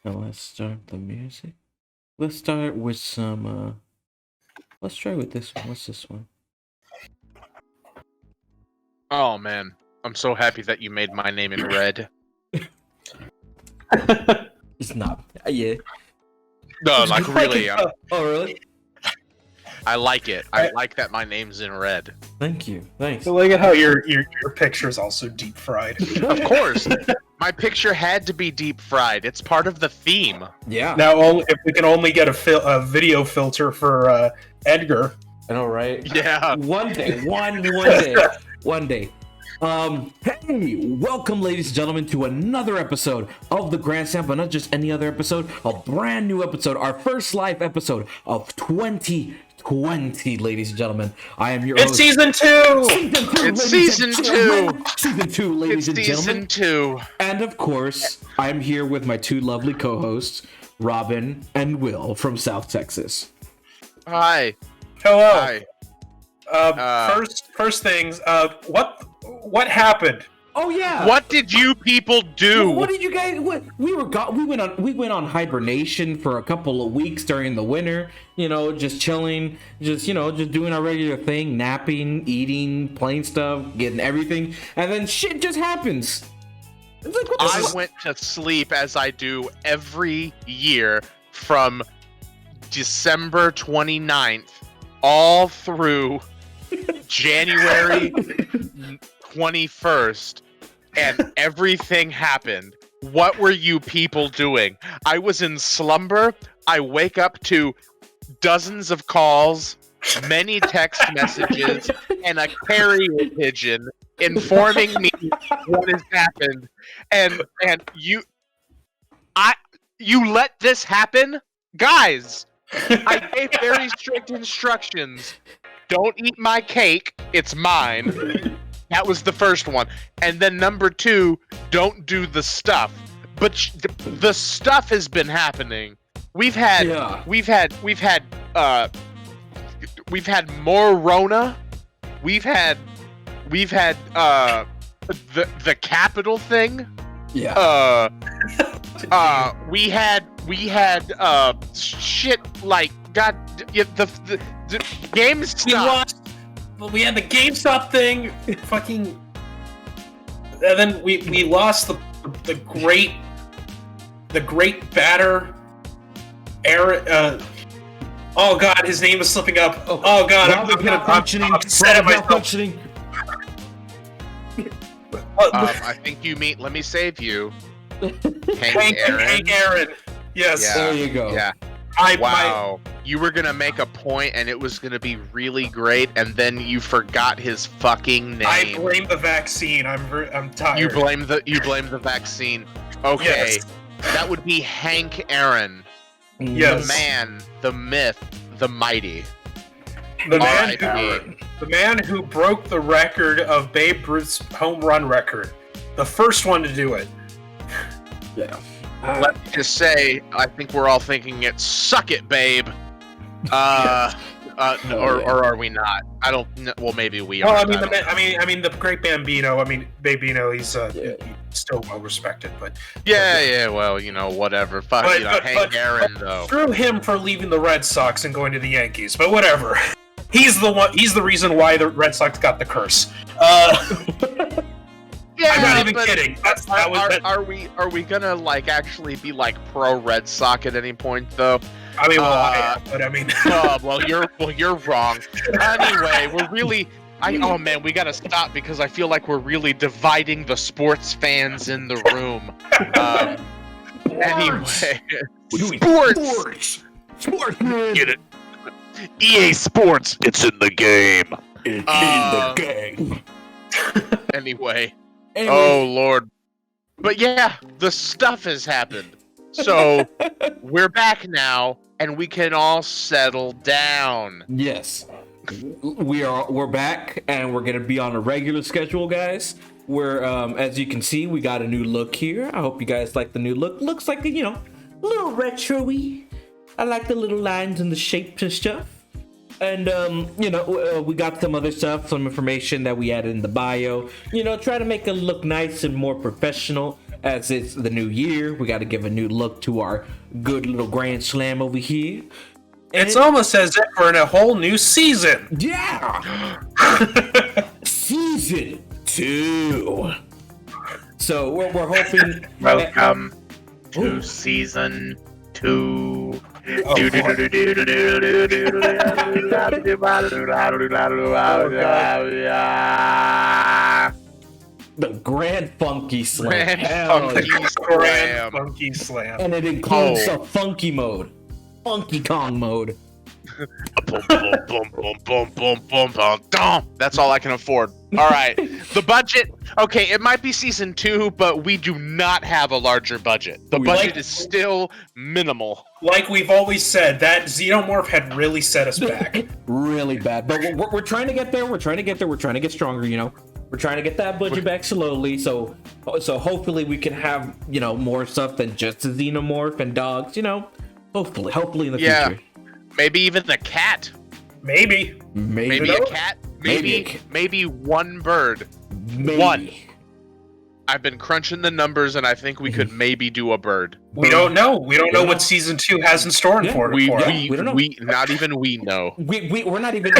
Now let's start the music. Let's start with some, let's try with this one. What's this one? Oh man, I'm so happy that you made my name in red. It's not. Yeah. No, like really. Oh, really? I like it. I like that my name's in red. Thank you. Thanks. I like it how your picture is also deep fried. Of course, my picture had to be deep fried. It's part of the theme. Yeah. Now, if we can only get a video filter for Edgar. I know, right? Yeah. One day. One day. Hey, welcome, ladies and gentlemen, to another episode of the Grandstand, but not just any other episode, a brand new episode, our first live episode of 2020, ladies and gentlemen. I am your host. It's season 2! It's season 2! Season 2, ladies and gentlemen. Season 2. And of course, I'm here with my two lovely co-hosts, Robin and Will from South Texas. Hi. Hello. Hi. First things, what happened? Oh yeah. What did you people do? What did you guys? We went on hibernation for a couple of weeks during the winter. You know, just chilling, just doing our regular thing, napping, eating, playing stuff, getting everything, and then shit just happens. It's like, what the I fuck? went to sleep as I do every year from December 29th all through January 21st, and everything happened. What were you people doing? I was in slumber. I wake up to dozens of calls, many text messages, and a carrier pigeon informing me what has happened. And you let this happen? Guys, I gave very strict instructions. Don't eat my cake. It's mine. That was the first one. And then number 2, don't do the stuff. But the stuff has been happening. We've had more Rona. We've had the Capitol thing. Yeah. We had shit like the GameStop. We had the GameStop thing, fucking, and then we lost the great batter, Aaron. Oh god, his name is slipping up. Oh god, I'm upset at myself. I think you mean. Let me save you. Hank Aaron. Yes. Yeah, there you go. Yeah. You were gonna make a point, and it was gonna be really great, and then you forgot his fucking name. I blame the vaccine. I'm tired. You blame the vaccine. Okay, yes. That would be Hank Aaron. Yes. The man, the myth, the mighty. The man who broke the record of Babe Ruth's home run record. The first one to do it. Yeah. Let's just say, I think we're all thinking it's "Suck it, babe." Or are we not? I don't. Well, maybe we are. Well, I mean, the great Bambino. I mean, Babino. He's still well respected, but yeah. Well, whatever. Fuck, Hank Aaron though. Screw him for leaving the Red Sox and going to the Yankees. But whatever. He's the reason why the Red Sox got the curse. Yeah, I'm not even kidding. Are we gonna actually be pro Red Sox at any point though? I mean, I am, but I mean. You're wrong. Anyway, we're really. Oh man, we gotta stop because I feel like we're really dividing the sports fans in the room. Anyway, sports. Get it? EA Sports. It's in the game. It's in the game. Anyway. Oh Lord. But yeah, the stuff has happened. So we're back now, and we can all settle down. Yes. We're back, and we're gonna be on a regular schedule, guys. We're as you can see, we got a new look here. I hope you guys like the new look. Looks like a little retro-y. I like the little lines and the shapes and stuff. And we got some other stuff, some information that we added in the bio. Try to make it look nice and more professional. As it's the new year, we got to give a new look to our good little Grand Slam over here. It's almost as if we're in a whole new season. Yeah, season 2. So we're hoping. Welcome to season 2. The Grand Funky Slam. Grand Funky Slam. And it includes a funky mode. Funky Kong mode. Boom, boom, boom, boom, boom, boom, boom, boom, boom. That's all I can afford. All right. The budget. Okay, it might be season 2, but we do not have a larger budget. The budget is still minimal. Like we've always said, that Xenomorph had really set us back. Really bad. But we're trying to get there. We're trying to get there. We're trying to get stronger, We're trying to get that budget back slowly. So hopefully we can have, more stuff than just a Xenomorph and dogs, Hopefully in the future. Maybe even the cat. Maybe a cat. Maybe one bird. Maybe. One. I've been crunching the numbers, and I think we could maybe do a bird. We don't know. We don't know what season 2 has in store for we us. don't know. Not even we know. We're not even.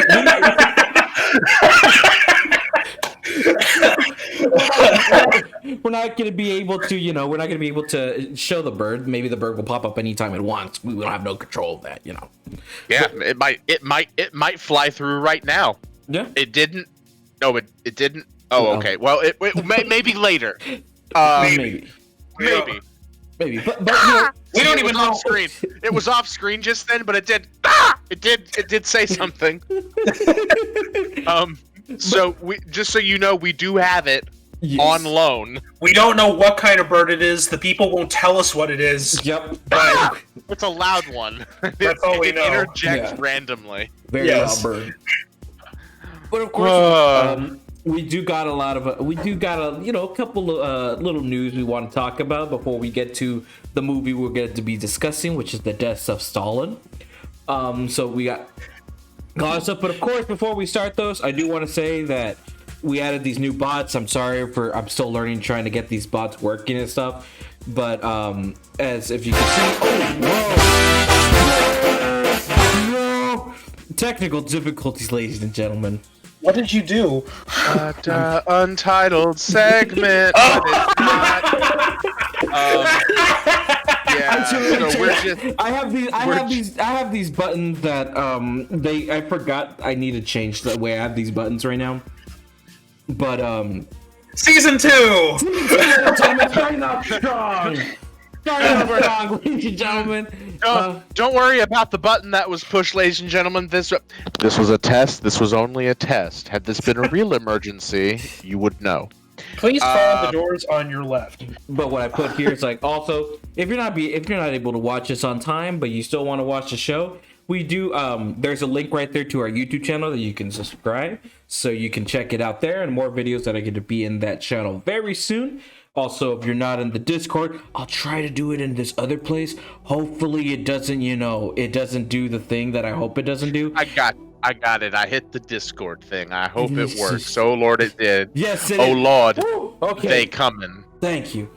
We're not going to be able to, we're not going to be able to show the bird. Maybe the bird will pop up anytime it wants. We will have no control of that, Yeah, it might fly through right now. Yeah. It didn't. No, it didn't. Oh, okay. Well, maybe later. Maybe. But we don't even know. Off screen. It was off screen just then, but it did. It did say something. So just so you know, we do have it on loan. We don't know what kind of bird it is. The people won't tell us what it is. Yep. But it's a loud one. That's all we know. Interjects randomly. Very loud bird. But of course, we do got a couple of little news we want to talk about before we get to the movie we're going to be discussing, which is the Death of Stalin. So we got a lot of stuff, but of course, before we start those, I do want to say that we added these new bots. I'm still learning, trying to get these bots working and stuff. But as if you can see, no technical difficulties, ladies and gentlemen. What did you do? Untitled segment. Yeah, so we're just. I have these buttons that I forgot I need to change the way I have these buttons right now. But season 2. Starting off strong, ladies and gentlemen. Don't worry about the button that was pushed, ladies and gentlemen. This was a test. This was only a test. Had this been a real emergency, you would know. Please follow the doors on your left. But what I put here is also, if you're not able to watch this on time, but you still want to watch the show, we do. There's a link right there to our YouTube channel that you can subscribe, so you can check it out there, and more videos that are going to be in that channel very soon. Also, if you're not in the Discord, I'll try to do it in this other place. Hopefully, it doesn't do the thing that I hope it doesn't do. I got it. I hit the Discord thing. I hope it works. Oh Lord, it did. Yes, it did. Lord, okay. They coming. Thank you.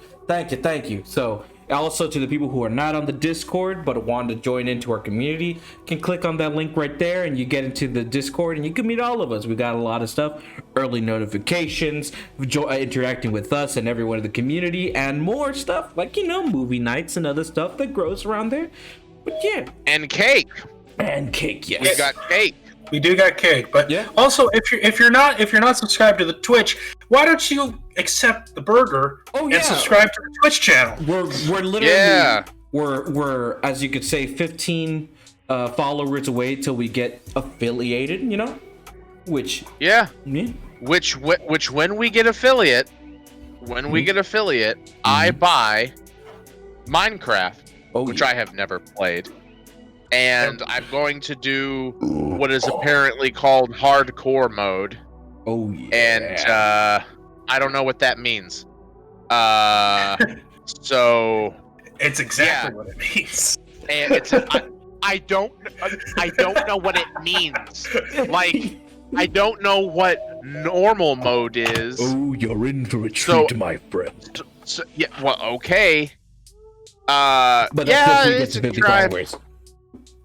So, also to the people who are not on the Discord but want to join into our community, can click on that link right there, and you get into the Discord, and you can meet all of us. We got a lot of stuff, early notifications, interacting with us and everyone in the community, and more stuff like movie nights and other stuff that grows around there. But yeah, and cake. Yes, we got cake. We do got cake, but also if you're not subscribed to the Twitch, why don't you accept the burger and subscribe to the Twitch channel? We're literally we're as you could say 15 followers away till we get affiliated. Which when we get affiliate, I buy Minecraft, which I have never played. And I'm going to do what is apparently called hardcore mode. Oh yeah. And I don't know what that means. So it's exactly what it means. And I don't know what it means. Like, I don't know what normal mode is. Oh, you're in for a treat, my friend. So, yeah, well, okay. But that's yeah, if we get it's to a 50 try. followers.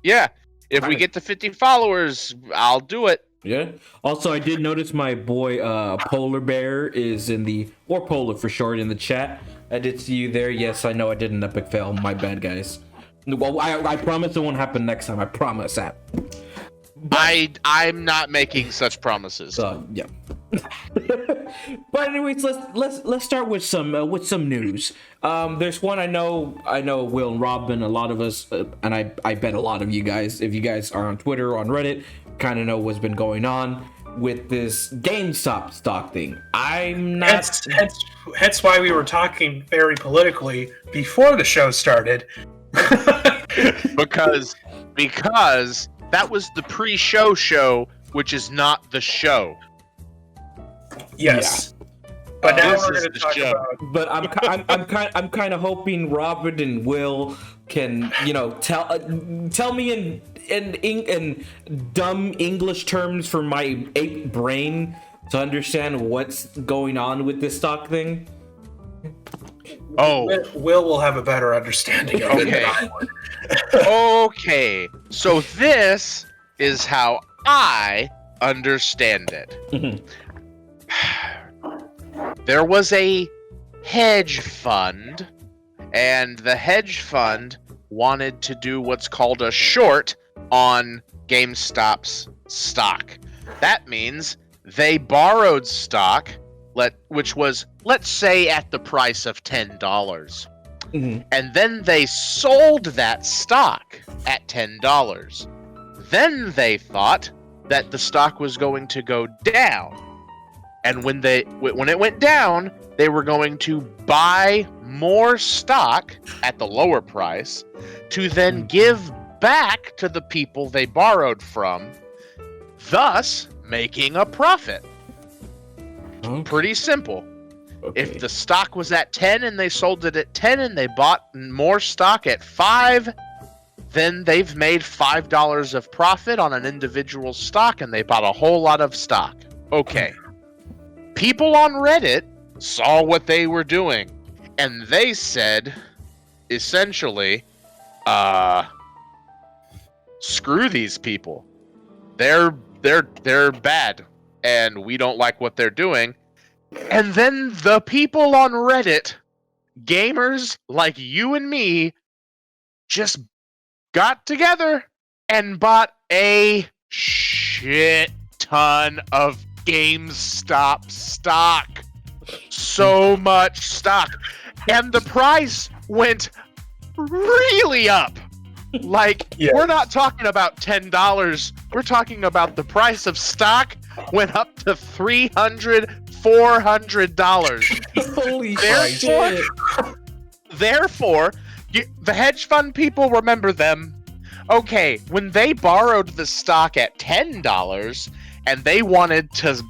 Yeah, if we get to 50 followers, I'll do it. Yeah. Also, I did notice my boy Polar Bear is in the, or Polar for short, in the chat. I did see you there. Yes, I know I did an epic fail. My bad, guys. Well, I promise it won't happen next time. I promise that. I'm not making such promises. Yeah. But anyways, let's start with some news. There's one I know Will and Robin, a lot of us, and I bet a lot of you guys, if you guys are on Twitter or on Reddit, kind of know what's been going on with this GameStop stock thing. I'm not. Hence why we were talking very politically before the show started. because that was the pre-show, which is not the show. Yes. Yeah. But now This we're is going to the talk show. about. I'm kind of hoping Robin and Will can, tell me in dumb English terms for my ape brain to understand what's going on with this stock thing. Oh, Will will have a better understanding of it than I would. Okay. So this is how I understand it. There was a hedge fund, and the hedge fund wanted to do what's called a short on GameStop's stock. That means they borrowed stock, which was, let's say, at the price of $10. Mm-hmm. And then they sold that stock at $10. Then they thought that the stock was going to go down. And when it went down, they were going to buy more stock at the lower price to then give back to the people they borrowed from, thus making a profit. Pretty simple. Okay. If the stock was at 10 and they sold it at 10 and they bought more stock at 5, then they've made $5 of profit on an individual stock and they bought a whole lot of stock. Okay. People on Reddit saw what they were doing and they said, essentially, screw these people. They're bad and we don't like what they're doing. And then the people on Reddit, gamers like you and me, just got together and bought a shit ton of GameStop stock. So much stock. And the price went really up. Like, Yes. We're not talking about $10. We're talking about the price of stock went up to $300, $400. Holy shit. Therefore, the hedge fund people, remember them. Okay, when they borrowed the stock at $10 and they wanted to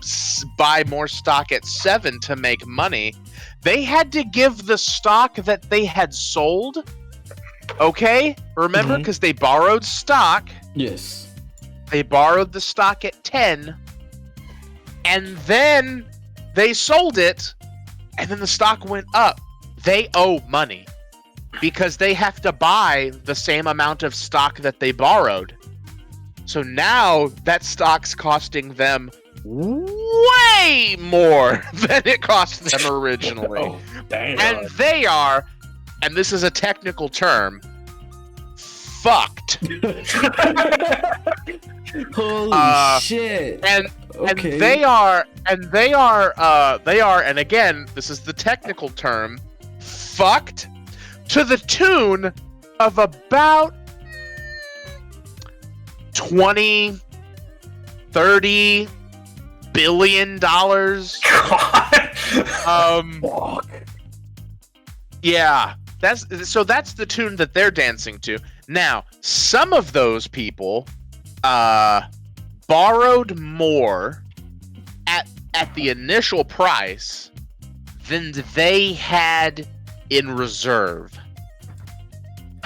buy more stock at $7 to make money, they had to give the stock that they had sold. Okay? Remember, because they borrowed stock. Yes. They borrowed the stock at 10 and then they sold it and then the stock went up. They owe money because they have to buy the same amount of stock that they borrowed. So now that stock's costing them way more than it cost them originally. Oh, damn. And they are, and this is a technical term, fucked. Holy shit. And Okay. they are, and again, this is the technical term, fucked to the tune of about 20, 30 billion dollars. Fuck. Yeah, that's the tune that they're dancing to. Now, some of those people borrowed more at the initial price than they had in reserve.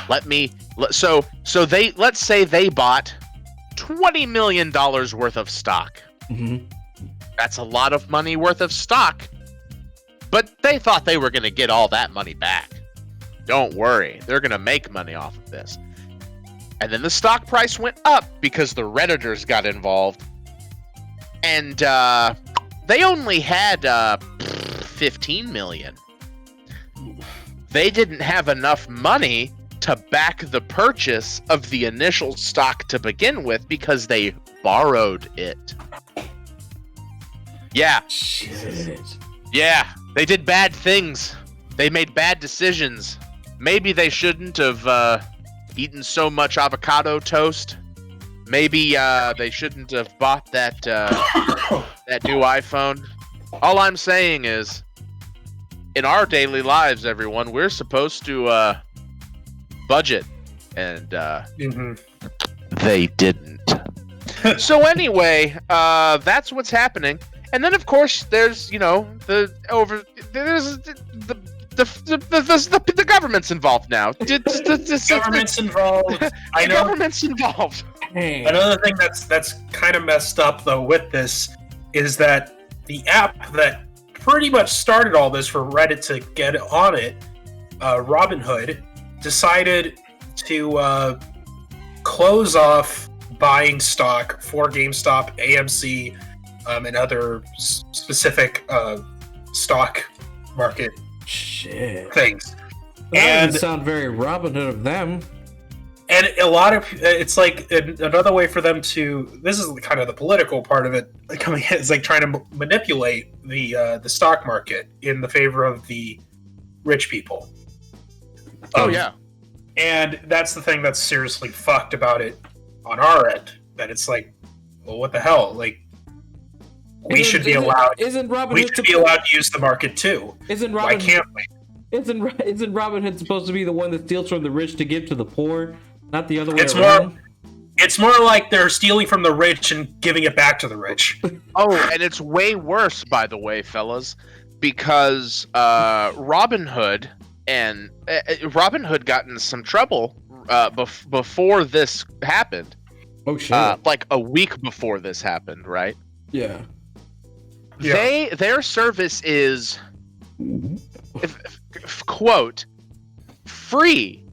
Let me So let's say they bought $20 million worth of stock. Mm-hmm. That's a lot of money worth of stock, but they thought they were going to get all that money back. Don't worry, they're going to make money off of this. And then the stock price went up because the Redditors got involved, and they only had 15 million. They didn't have enough money to back the purchase of the initial stock to begin with because they borrowed it. Yeah. Shit. Yeah, they did bad things. They made bad decisions. Maybe they shouldn't have eaten so much avocado toast. Maybe they shouldn't have bought that that new iPhone. All I'm saying is, in our daily lives, everyone, we're supposed to budget, and they didn't. So anyway, that's what's happening. And then, of course, there's the government's involved now. The government's involved. I know. Government's involved. Hey. Another thing that's kind of messed up though with this is that the app that pretty much started all this for Reddit to get on it, Robinhood, decided to close off buying stock for GameStop, AMC, and other specific stock market things. That doesn't sound very Robinhood of them. And a lot of it's like another way for them to. This is kind of the political part of it. Coming in, is like trying to manipulate the stock market in the favor of the rich people. Yeah, and that's the thing that's seriously fucked about it on our end. That it's like, well, what the hell? Like, we should be allowed. Isn't Robinhood? We should be allowed to use the market too. Why can't we? Isn't Robinhood supposed to be the one that steals from the rich to give to the poor, not the other way around? It's more like they're stealing from the rich and giving it back to the rich. Oh, and it's way worse, by the way, fellas, because Robinhood got in some trouble before this happened. Oh shit! Like a week before this happened, right? Yeah. Their service is, quote, free,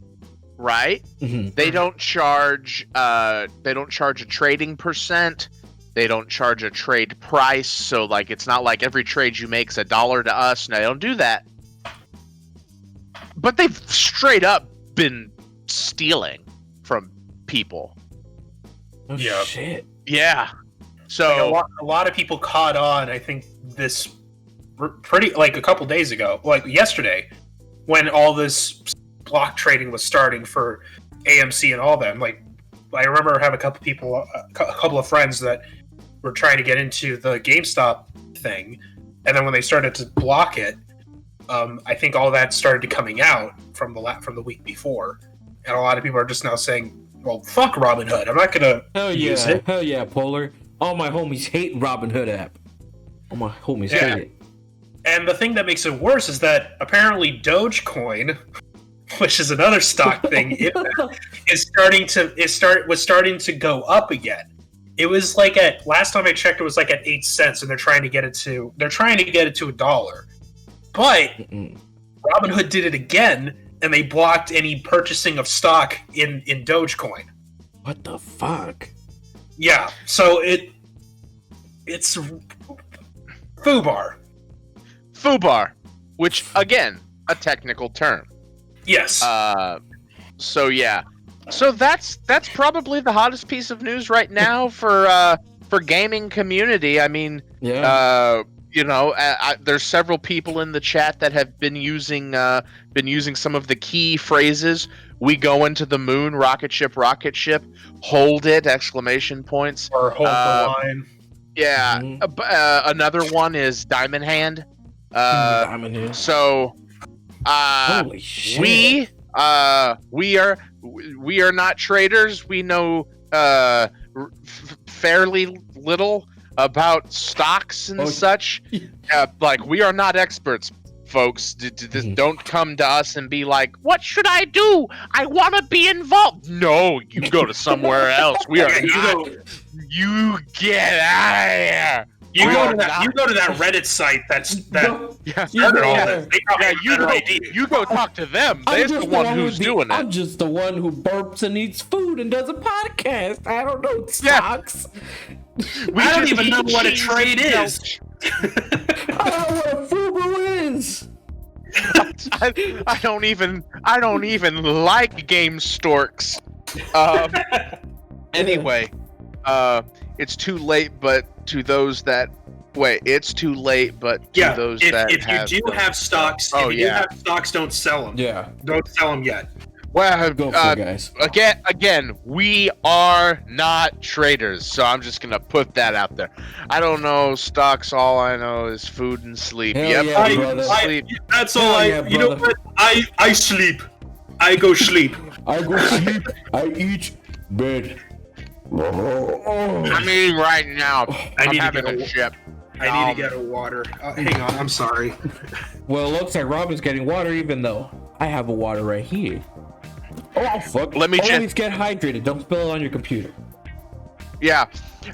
right? Mm-hmm. They don't charge a trading percent. They don't charge a trade price. So like, it's not like every trade you make is $1 to us. No, they don't do that. But they've straight up been stealing from people. Oh shit! Yeah. So like a lot of people caught on. I think this pretty like a couple days ago, like yesterday, when all this block trading was starting for AMC and all them. Like, I remember having a couple of friends that were trying to get into the GameStop thing, and then when they started to block it, I think all that started coming out from the week before, and a lot of people are just now saying, "Well, fuck Robinhood. I'm not gonna use it." Hell yeah, Polar. All my homies hate Robinhood app. All my homies hate it. And the thing that makes it worse is that apparently Dogecoin, which is another stock thing, was starting to go up again. It was like last time I checked, it was like at 8 cents, and they're trying to get it to $1. But Robinhood did it again, and they blocked any purchasing of stock in Dogecoin. What the fuck? Yeah, so it's FUBAR. FUBAR, which again, a technical term. Yes. So yeah. So that's probably the hottest piece of news right now for gaming community. I mean, there's several people in the chat that have been using some of the key phrases. We go into the moon, rocket ship, hold it, exclamation points. Or hold the line. Yeah. Another one is Diamond Hand. Diamond Hand. So, holy shit. we are not traders. We know fairly little about stocks and such. Like, we are not experts. folks. Don't come to us and be like, "What should I do? I want to be involved." No, you go to somewhere else. We are not. You get out of here. You go to that Reddit site You go talk to them. They're the one who's doing it. I'm just the one who burps and eats food and does a podcast. I don't know stocks. I don't even know what a trade is. I don't know what a FUBU is. I don't even like game storks. Anyway, it's too late, but to those that it's too late, but to those that if you do have stocks, don't sell them. Yeah, don't sell them yet. Well, go for it, guys. Again, we are not traders, so I'm just gonna put that out there. I don't know stocks. All I know is food and sleep. Hell yeah, food and sleep. That's all you know what? I sleep. I go sleep. I go sleep. I eat bed. I'm eating right now. I'm having a ship. I need to get a water. Hang on, I'm sorry. Well, it looks like Robin's getting water, even though I have a water right here. Oh fuck! Let me always get hydrated. Don't spill it on your computer. Yeah,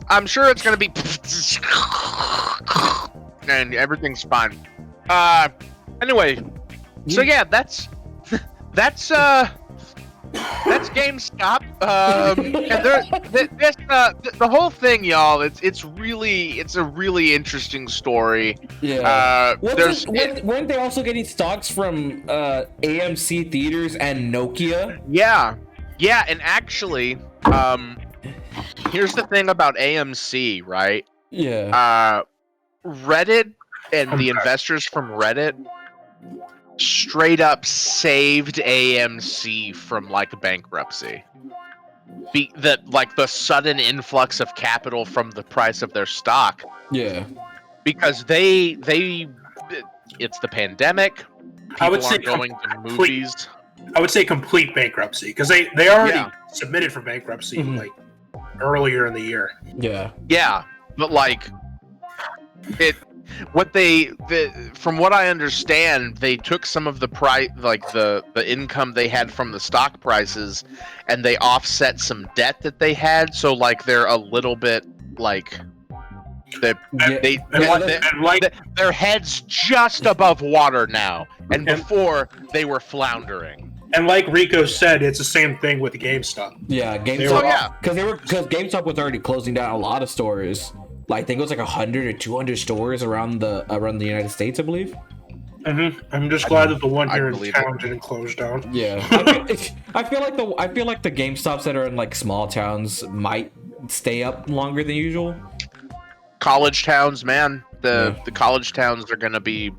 I'm sure it's gonna be, and everything's fine. Anyway, so yeah, that's GameStop. And the whole thing, y'all. It's a really interesting story. Yeah. Weren't they also getting stocks from AMC theaters and Nokia? Yeah, and actually, here's the thing about AMC, right? Yeah. Reddit and the investors from Reddit straight up saved AMC from like bankruptcy. The sudden influx of capital from the price of their stock. Yeah. Because it's the pandemic. People aren't going to movies. I would say complete bankruptcy because they already submitted for bankruptcy like earlier in the year. Yeah. Yeah, but like from what I understand, they took some of the price, like the income they had from the stock prices, and they offset some debt that they had. So like they're a little bit like their heads just above water now, and before they were floundering. And like Rico said, it's the same thing with GameStop. GameStop. Yeah, because GameStop was already closing down a lot of stores. Like I think it was like 100 or 200 stores around the United States, I believe. Mm-hmm. I'm just glad that the one here in town didn't close down. Yeah, I feel like the GameStops that are in like small towns might stay up longer than usual. College towns, man. The college towns are gonna be.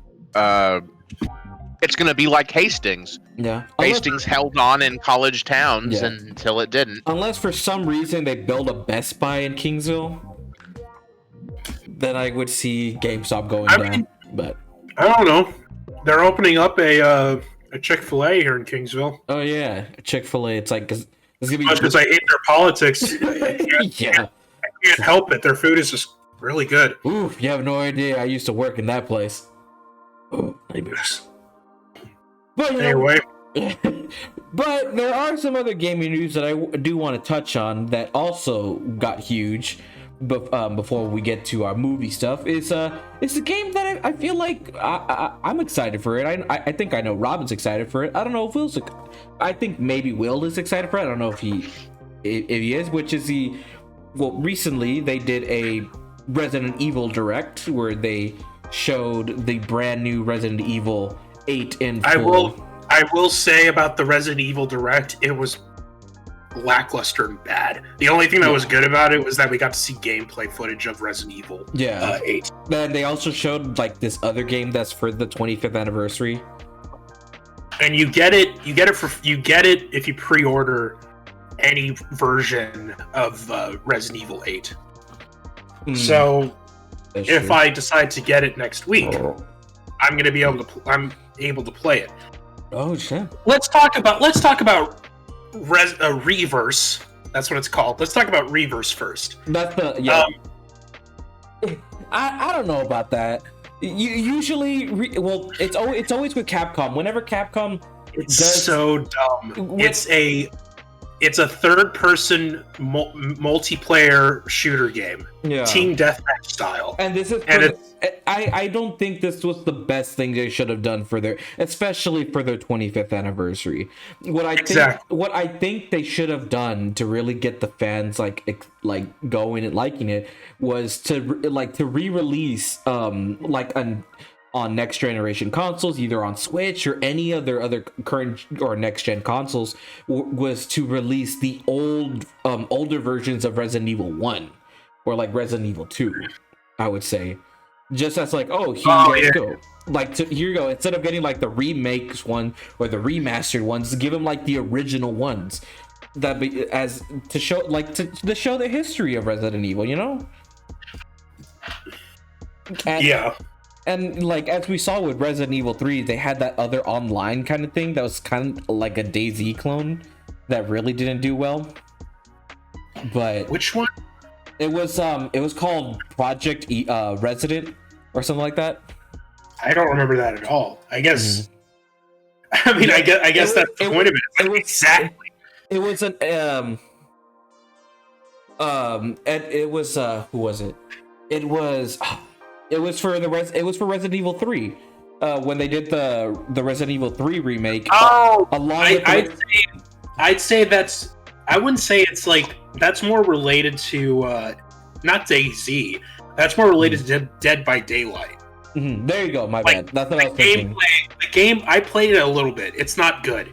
It's gonna be like Hastings. Yeah. Hastings held on in college towns until it didn't. Unless for some reason they build a Best Buy in Kingsville, then I would see GameStop going down. But I don't know. They're opening up a Chick-fil-A here in Kingsville. Oh yeah, Chick-fil-A. It's like because I hate their politics. I can't help it. Their food is just really good. Ooh, you have no idea. I used to work in that place. Oh, nightmares. But anyway. But there are some other gaming news that I do want to touch on that also got huge. Before we get to our movie stuff, it's a game that I feel like I'm excited for it. I think I know Robin's excited for it. I don't know if Will's. I think maybe Will is excited for it. I don't know if he is. Which is recently they did a Resident Evil Direct where they showed the brand new Resident Evil 8 in full. I will say about the Resident Evil Direct, it was lackluster and bad. The only thing that was good about it was that we got to see gameplay footage of Resident Evil 8. Then they also showed like this other game that's for the 25th anniversary. And you get it if you pre-order any version of Resident Evil 8. So if I decide to get it next week, I'm going to be able to play it. Oh shit. Let's talk about Reverse. That's what it's called. Let's talk about Reverse first. That's I don't know about that. Usually, it's always with Capcom. Whenever Capcom so dumb. It's a third-person multiplayer shooter game, team deathmatch style. And this is, I don't think this was the best thing they should have done especially for their 25th anniversary. What I think they should have done to really get the fans like going and liking it was to re-release on next generation consoles, either on Switch or any other current or next gen consoles, was to release the older versions of Resident Evil 1 or like Resident Evil 2, I would say, just as like, here you go, here you go, instead of getting like the remakes one or the remastered ones, give them like the original ones that be as to show to show the history of Resident Evil, you know. And like as we saw with Resident Evil 3, they had that other online kind of thing that was kind of like a DayZ clone that really didn't do well. But which one? It was called Project Resident or something like that. I don't remember that at all. I guess. I mean, I guess that's the point of it. Exactly. It was an and it was who was it? It was for Resident Evil 3. When they did the Resident Evil 3 remake. I'd say that's. I wouldn't say it's like that's more related to not DayZ. That's more related to Dead by Daylight. Mm-hmm. There you go. My bad. That's what I was thinking. The game I played it a little bit. It's not good.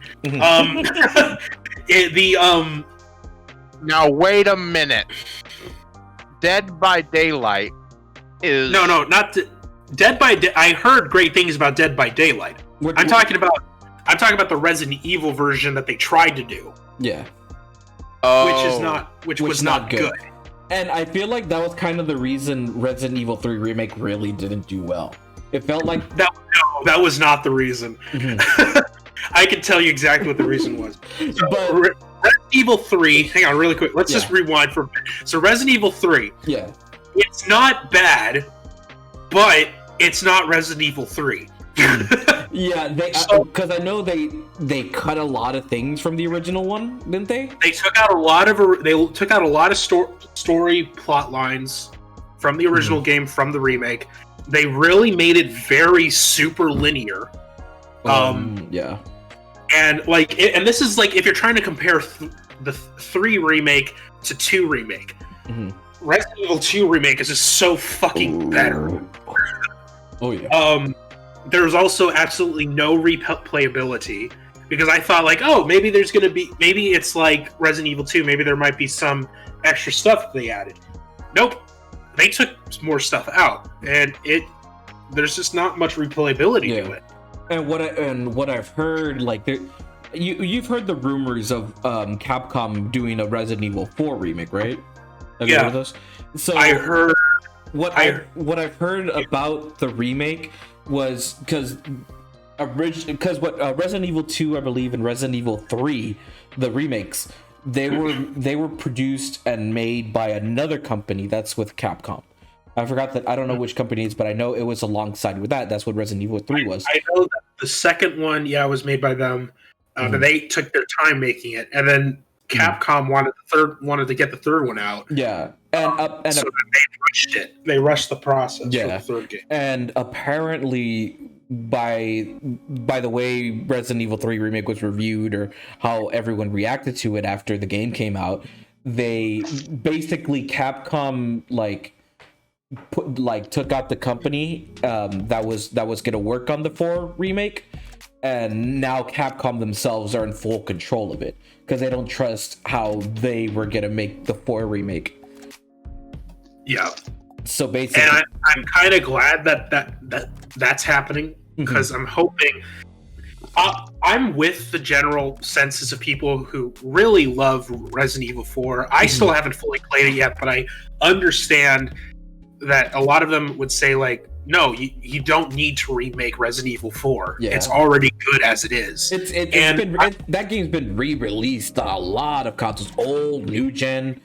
Now wait a minute. Dead by Daylight is not Dead by I heard great things about Dead by Daylight. I'm talking about the Resident Evil version that they tried to do. Yeah. Which was not good. And I feel like that was kind of the reason Resident Evil 3 remake really didn't do well. It felt like that was not the reason. Mm-hmm. I can tell you exactly what the reason was. But Resident Evil 3, hang on really quick. Let's just rewind for a bit. So Resident Evil 3. Yeah. It's not bad, but it's not Resident Evil 3. Yeah, because I know they cut a lot of things from the original one, didn't they? They took out a lot of story plot lines from the original game, from the remake. They really made it very super linear. Yeah. And and this is like if you're trying to compare the 3 remake to 2 remake. Mm-hmm. Resident Evil 2 remake is just so fucking better. Oh yeah. There's also absolutely no replayability because I thought maybe it's like Resident Evil 2, maybe there might be some extra stuff they added. Nope. They took more stuff out and there's just not much replayability to it. And what I've heard, you've heard the rumors of Capcom doing a Resident Evil 4 remake, right? Have you heard of those? So I heard what I've heard about the remake was because what Resident Evil 2, I believe, and Resident Evil 3, the remakes, they were produced and made by another company that's with Capcom. I forgot that. I don't know which company it is, but I know it was alongside with that. That's what Resident Evil 3 was. I know that the second one, was made by them. But they took their time making it, and then Capcom wanted to get the third one out. Yeah, so they rushed it. They rushed the process for the third game. And apparently, by the way Resident Evil 3 remake was reviewed or how everyone reacted to it after the game came out, they basically Capcom took out the company that was going to work on the 4 remake, and now Capcom themselves are in full control of it because they don't trust how they were going to make the 4 remake. Yeah. So basically, and I'm kind of glad that's happening because I'm hoping. I'm with the general census of people who really love Resident Evil 4. I still haven't fully played it yet, but I understand that a lot of them would say no, you don't need to remake Resident Evil 4. Yeah. It's already good as it is. That game's been re-released on a lot of consoles, old, new gen,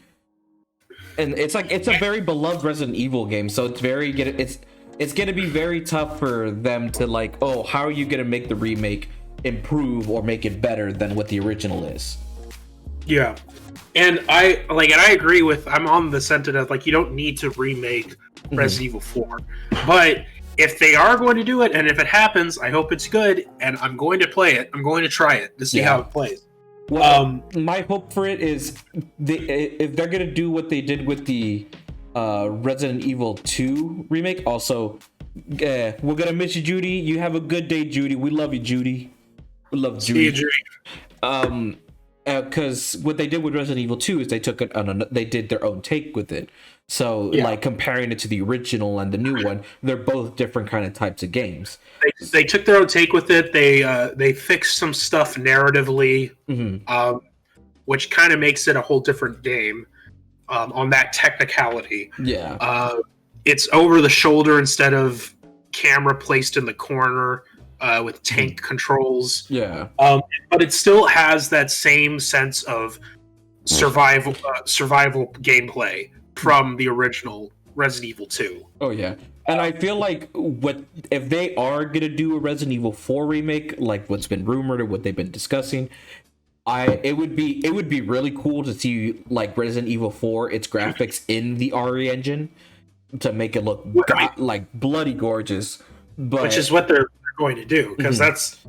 and it's a very beloved Resident Evil game. So it's it's gonna be very tough for them to like, oh, how are you gonna make the remake improve or make it better than what the original is? Yeah. And I agree with, I'm on the sentiment of like, you don't need to remake Resident Evil 4. But if they are going to do it, and if it happens, I hope it's good, and I'm going to play it. I'm going to try it to see how it plays. Well, my hope for it is if they're gonna do what they did with the Resident Evil 2 remake. Also, we're gonna miss you, Judy. You have a good day, Judy. We love you, Judy. We love Judy. See you, Judy. Because what they did with Resident Evil 2 is they took it they did their own take with it. So like comparing it to the original and the new one, they're both different kind of types of games. They took their own take with it. They fixed some stuff narratively, which kind of makes it a whole different game on that technicality. Yeah. It's over the shoulder instead of camera placed in the corner with tank controls. Yeah. But it still has that same sense of survival gameplay from the original Resident Evil 2. Oh yeah. And I feel like what if they are gonna do a Resident Evil 4 remake, like what's been rumored or what they've been discussing, it would be really cool to see like Resident Evil 4, its graphics in the RE engine to make it look like bloody gorgeous. But which is what they're going to do, because that's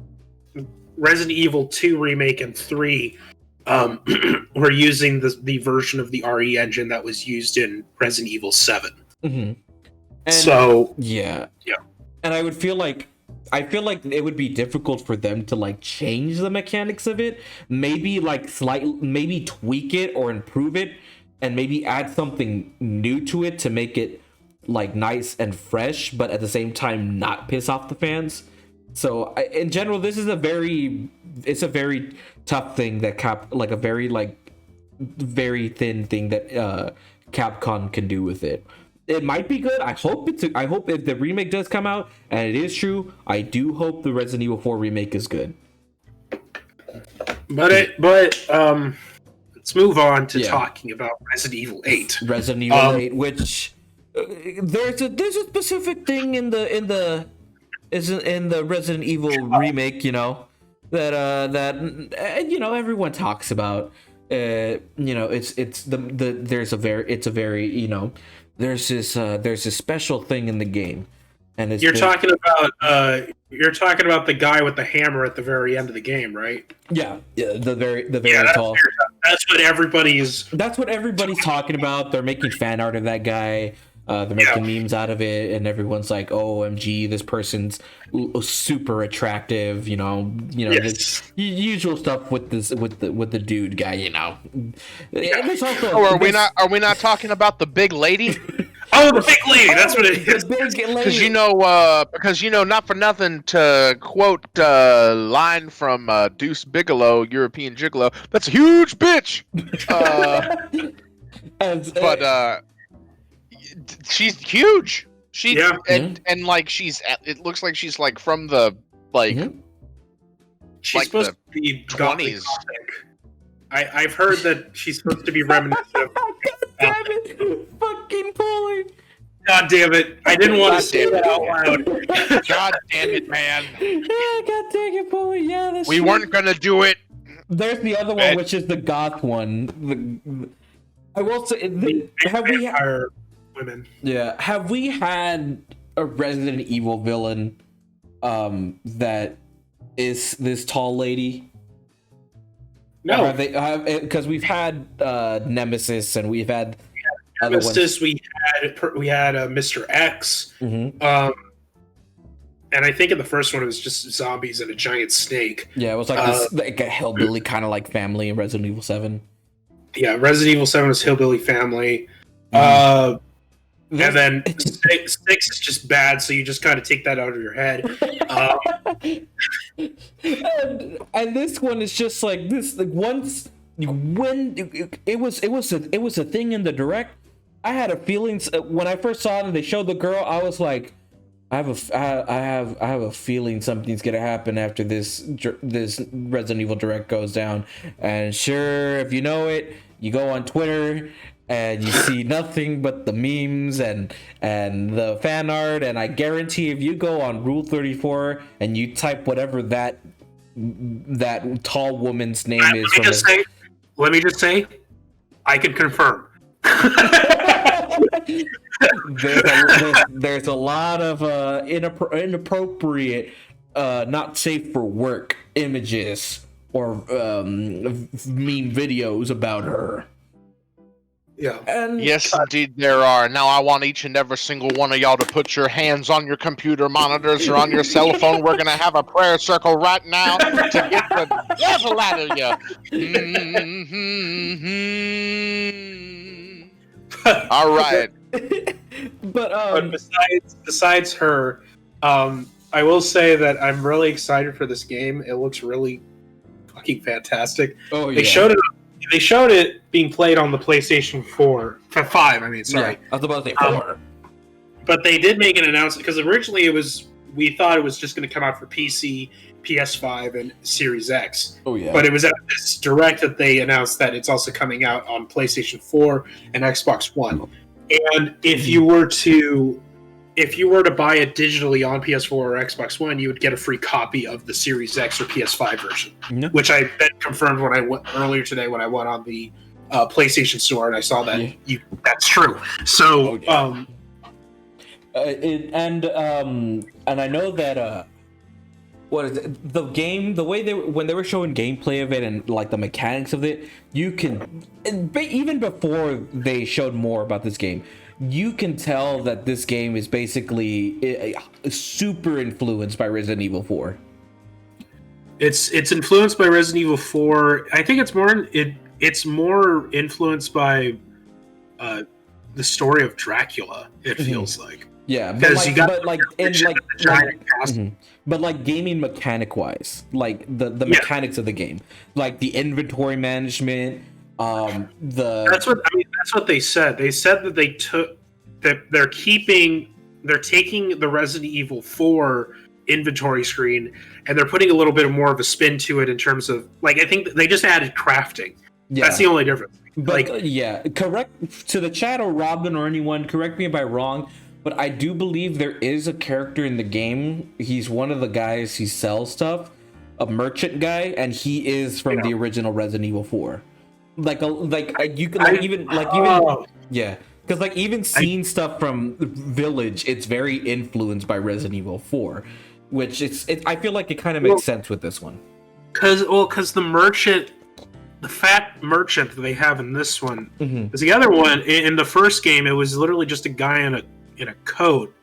Resident Evil 2 remake and 3 were using the version of the RE engine that was used in Resident Evil 7. And so yeah. And I feel like it would be difficult for them to like change the mechanics of it, maybe like maybe tweak it or improve it, and maybe add something new to it to make it like nice and fresh, but at the same time not piss off the fans. So in general, this is a very tough thing that very thin thing that Capcom can do with it. It might be good. I hope if the remake does come out and it is true, I do hope the Resident Evil 4 remake is good. But let's move on to talking about Resident Evil 8. Resident Evil 8, which there's a specific thing in the Resident Evil remake, that everyone talks about. There's this special thing in the game, and it's you're talking about the guy with the hammer at the very end of the game, right? Yeah, the very tall. That's what everybody's talking about. They're making fan art of that guy. They're making memes out of it, and everyone's like, "Oh, OMG, this person's super attractive." The usual stuff with the dude guy. Yeah. Are we not talking about the big lady? Oh, the big lady. That's what it is. Because not for nothing, to quote line from Deuce Bigelow, European Gigolo. That's a huge bitch. But she's huge. And like it looks like she's like from the she's supposed to be 20s. I've heard that she's supposed to be reminiscent of God damn it! Fucking Polly! God damn it! I didn't want to say that out loud. God damn it, man! God dang it, Polly! Yeah, we weren't gonna do it. There's the other one, which is the goth one. I will say, have we had a Resident Evil villain that is this tall lady? No, because we've had Nemesis and we've had Nemesis. We had Mr. X, and I think in the first one it was just zombies and a giant snake. Yeah, it was like this like a hillbilly kind of like family in Resident Evil 7. Yeah, Resident Evil 7 was hillbilly family. And then 6 is just bad, so you just kind of take that out of your head. And this one is just like this. Like once when it was a thing in the direct, I had a feeling when I first saw it and they showed the girl, I was like, I have a feeling something's gonna happen after this Resident Evil direct goes down. And sure, if you know it, you go on Twitter. and you see nothing but the memes and the fan art. And I guarantee if you go on Rule 34 and you type whatever that tall woman's name is, let me just say, I can confirm. there's a lot of inappropriate, not safe for work images or meme videos about her. Yeah. And Yes, indeed there are. Now I want each and every single one of y'all to put your hands on your computer monitors or on your cell phone. We're gonna have a prayer circle right now to get the devil out of you. All right. But besides her, I will say that I'm really excited for this game. It looks really fucking fantastic. Oh yeah. They showed it being played on the PlayStation 5. I mean, sorry. Yeah, I was about to say 4. But they did make an announcement because originally we thought it was just going to come out for PC, PS5, and Series X. Oh yeah. But it was at this direct that they announced that it's also coming out on PlayStation 4 and Xbox One. And if you were to buy it digitally on PS4 or Xbox One, you would get a free copy of the Series X or PS5 version, which I then confirmed when I went earlier today when I went on the PlayStation Store and I saw that that's true. So, and I know that what is it? The game, the way when they were showing gameplay of it and like the mechanics of it, you can even before they showed more about this game, you can tell that this game is basically super influenced by Resident Evil 4. It's influenced by Resident Evil 4. I think it's more influenced by the story of Dracula. It feels like. Yeah, because but like gaming mechanic wise, like the mechanics of the game, like the inventory management. That's what they said. They said that they're taking the Resident Evil 4 inventory screen and they're putting a little bit more of a spin to it in terms of like I think they just added crafting. Yeah. That's the only difference. But correct to the chat or Robin or anyone, correct me if I'm wrong, but I do believe there is a character in the game. He's one of the guys who sells stuff, a merchant guy, and he is from the original Resident Evil 4. Because like even seeing stuff from Village, it's very influenced by Resident Evil 4, which I feel like it kind of makes sense with this one. Because the fat merchant that they have in this one, because the other one in the first game, it was literally just a guy in a coat,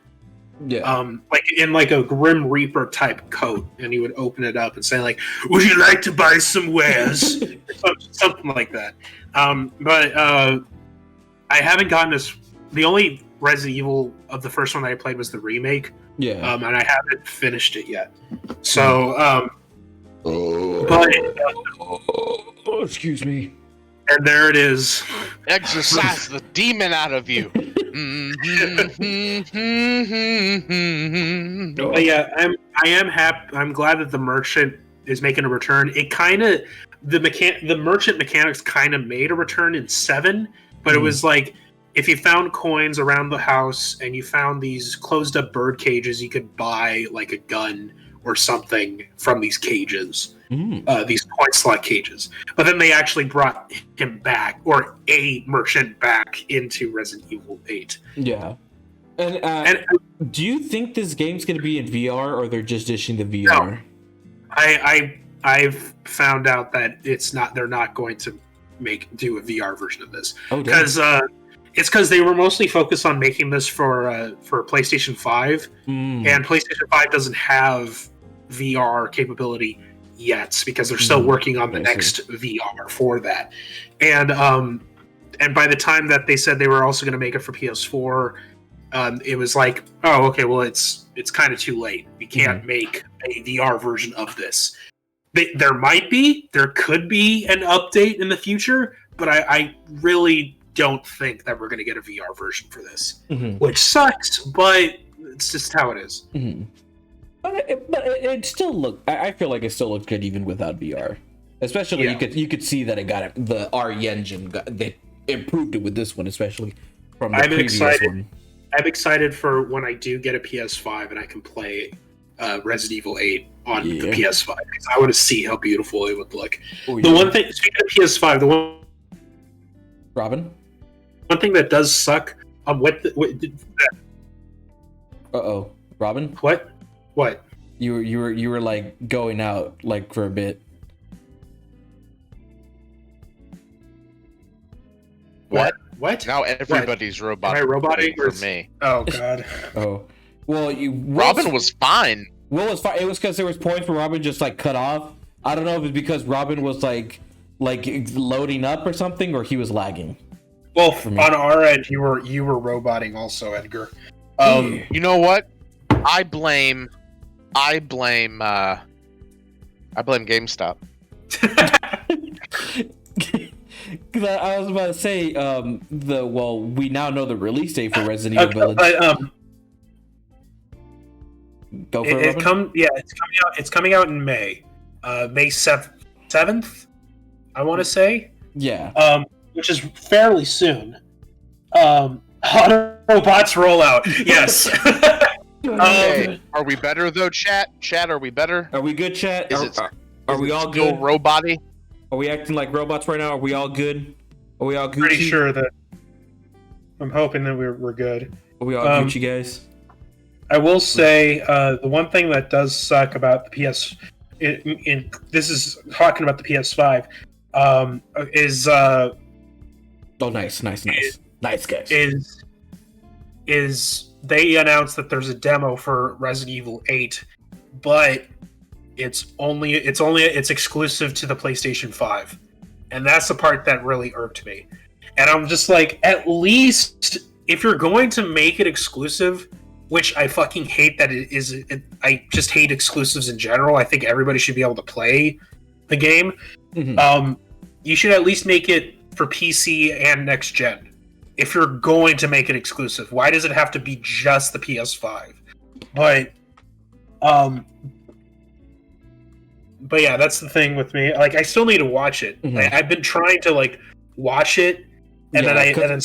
like in like a Grim Reaper type coat, and he would open it up and say like, "Would you like to buy some wares?" Something like that. But I haven't gotten this. The only Resident Evil of the first one that I played was the remake. Yeah. And I haven't finished it yet. So, excuse me. And there it is. Exorcise the demon out of you. But yeah, I am happy. I'm glad that the merchant is making a return. It kind of the merchant mechanics kind of made a return in 7, but it was like if you found coins around the house and you found these closed up bird cages, you could buy like a gun or something from these cages, these coin slot cages. But then they actually brought him back, or a merchant back, into Resident Evil 8. Yeah. And do you think this game's going to be in VR, or they're just dishing the VR? No. I've found out that it's not. They're not going to do a VR version of this because it's because they were mostly focused on making this for PlayStation 5, and PlayStation 5 doesn't have VR capability yet because they're still working on the next VR for that. And by the time that they said they were also going to make it for PS4, it was like, oh, okay, well, it's kind of too late. We can't make a VR version of this. There could be an update in the future, but I really don't think that we're going to get a VR version for this, which sucks, but it's just how it is. But it still looked. I feel like it still looked good even without VR. Especially you could see that it got the RE engine. They improved it with this one, especially from the I'm previous excited. one. I'm excited for when I do get a PS5 and I can play Resident Evil 8 on the PS5 because I want to see how beautiful it would look. Oh, The one thing, speaking of PS5, Robin. one thing that does suck. Robin. What? You were like going out like for a bit. What? What? Now everybody's robotic. Am I roboting for me. Oh god. Oh, well, Robin was fine. Will was fine. It was because there was points where Robin just like cut off. I don't know if it's because Robin was like loading up or something, or he was lagging. Well, on our end, you were roboting also, Edgar. You know what? I blame GameStop. Because I was about to say, we now know the release date for Resident Evil Village. Go for it, Robin? It's coming out in May. May 7th, I want to say. Yeah. Which is fairly soon. Autobots rollout. Yes. Hey, are we better though, chat? Chat, are we better? Are we good, chat? Are we all still good? Roboty? Are we acting like robots right now? Are we all good? Are we all Gucci? Pretty sure that. I'm hoping that we're good. Are we all Gucci, guys? I will say the one thing that does suck about the PS, this is talking about the PS5, is oh, nice, guys. Is they announced that there's a demo for Resident Evil 8, but it's exclusive to the PlayStation 5, and that's the part that really irked me. And I'm just like, at least if you're going to make it exclusive, which I fucking hate that it is. I just hate exclusives in general. I think everybody should be able to play the game. Mm-hmm. You should at least make it for PC and next gen. If you're going to make it exclusive, why does it have to be just the PS5? But yeah, that's the thing with me. Like, I still need to watch it. Mm-hmm. I've been trying to like watch it. And then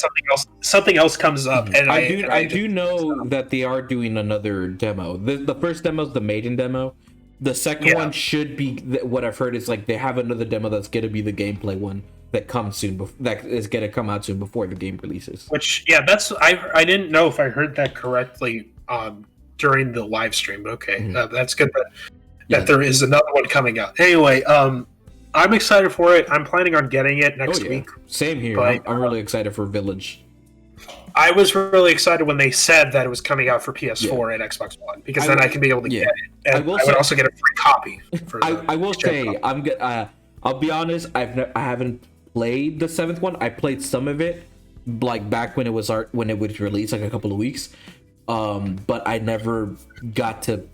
something else comes up, and I do know that they are doing another demo. The first demo is the maiden demo. The second one should be what I've heard is like they have another demo that's gonna be the gameplay one that comes soon. That is gonna come out soon before the game releases. Which that's I didn't know if I heard that correctly during the live stream. But okay, that's good that there is another one coming out. Anyway, I'm excited for it. I'm planning on getting it next week. Same here. But, I'm really excited for Village. I was really excited when they said that it was coming out for PS4 and Xbox One because then I can be able to get it, and I would also get a free copy. I will say I'm good. I'll be honest. I haven't played the 7th one. I played some of it, like back when it was released, like a couple of weeks. But I never got to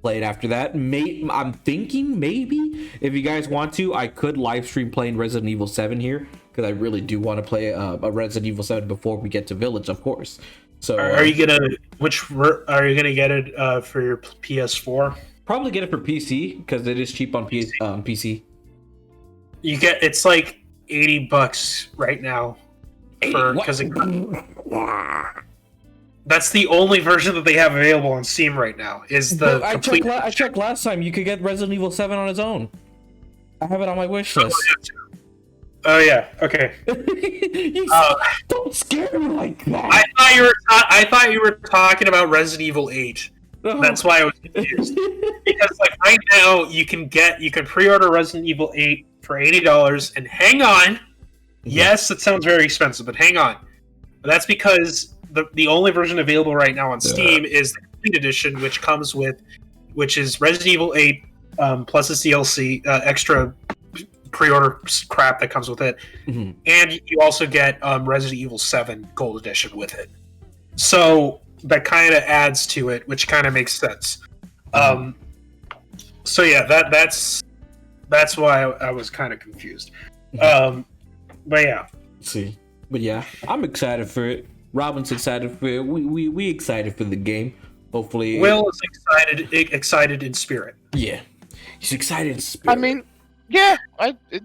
play it after that. I'm thinking maybe if you guys want to, I could live stream playing Resident Evil 7 here because I really do want to play a Resident Evil 7 before we get to Village, of course. So are you gonna get it for your PS4? Probably get it for PC because it is cheap on PC. It's like $80 right now because that's the only version that they have available on Steam right now. Is the I checked last time you could get Resident Evil 7 on its own. I have it on my wish list. Oh yeah, okay. Don't scare me like that. I thought you were talking about Resident Evil 8. Oh. That's why I was confused. Because like right now you can pre-order Resident Evil 8 for $80, and hang on. Yes, it sounds very expensive, but hang on. That's because the only version available right now on Steam is the Complete Edition, which is Resident Evil 8 plus this DLC, extra pre-order crap that comes with it, and you also get Resident Evil 7 Gold Edition with it. So that kind of adds to it, which kind of makes sense. So yeah, that's why I was kind of confused. But yeah. See, but yeah, I'm excited for it. Robin's excited for it. We excited for the game. Hopefully, Will is excited in spirit. Yeah, he's excited in spirit. I mean, yeah, it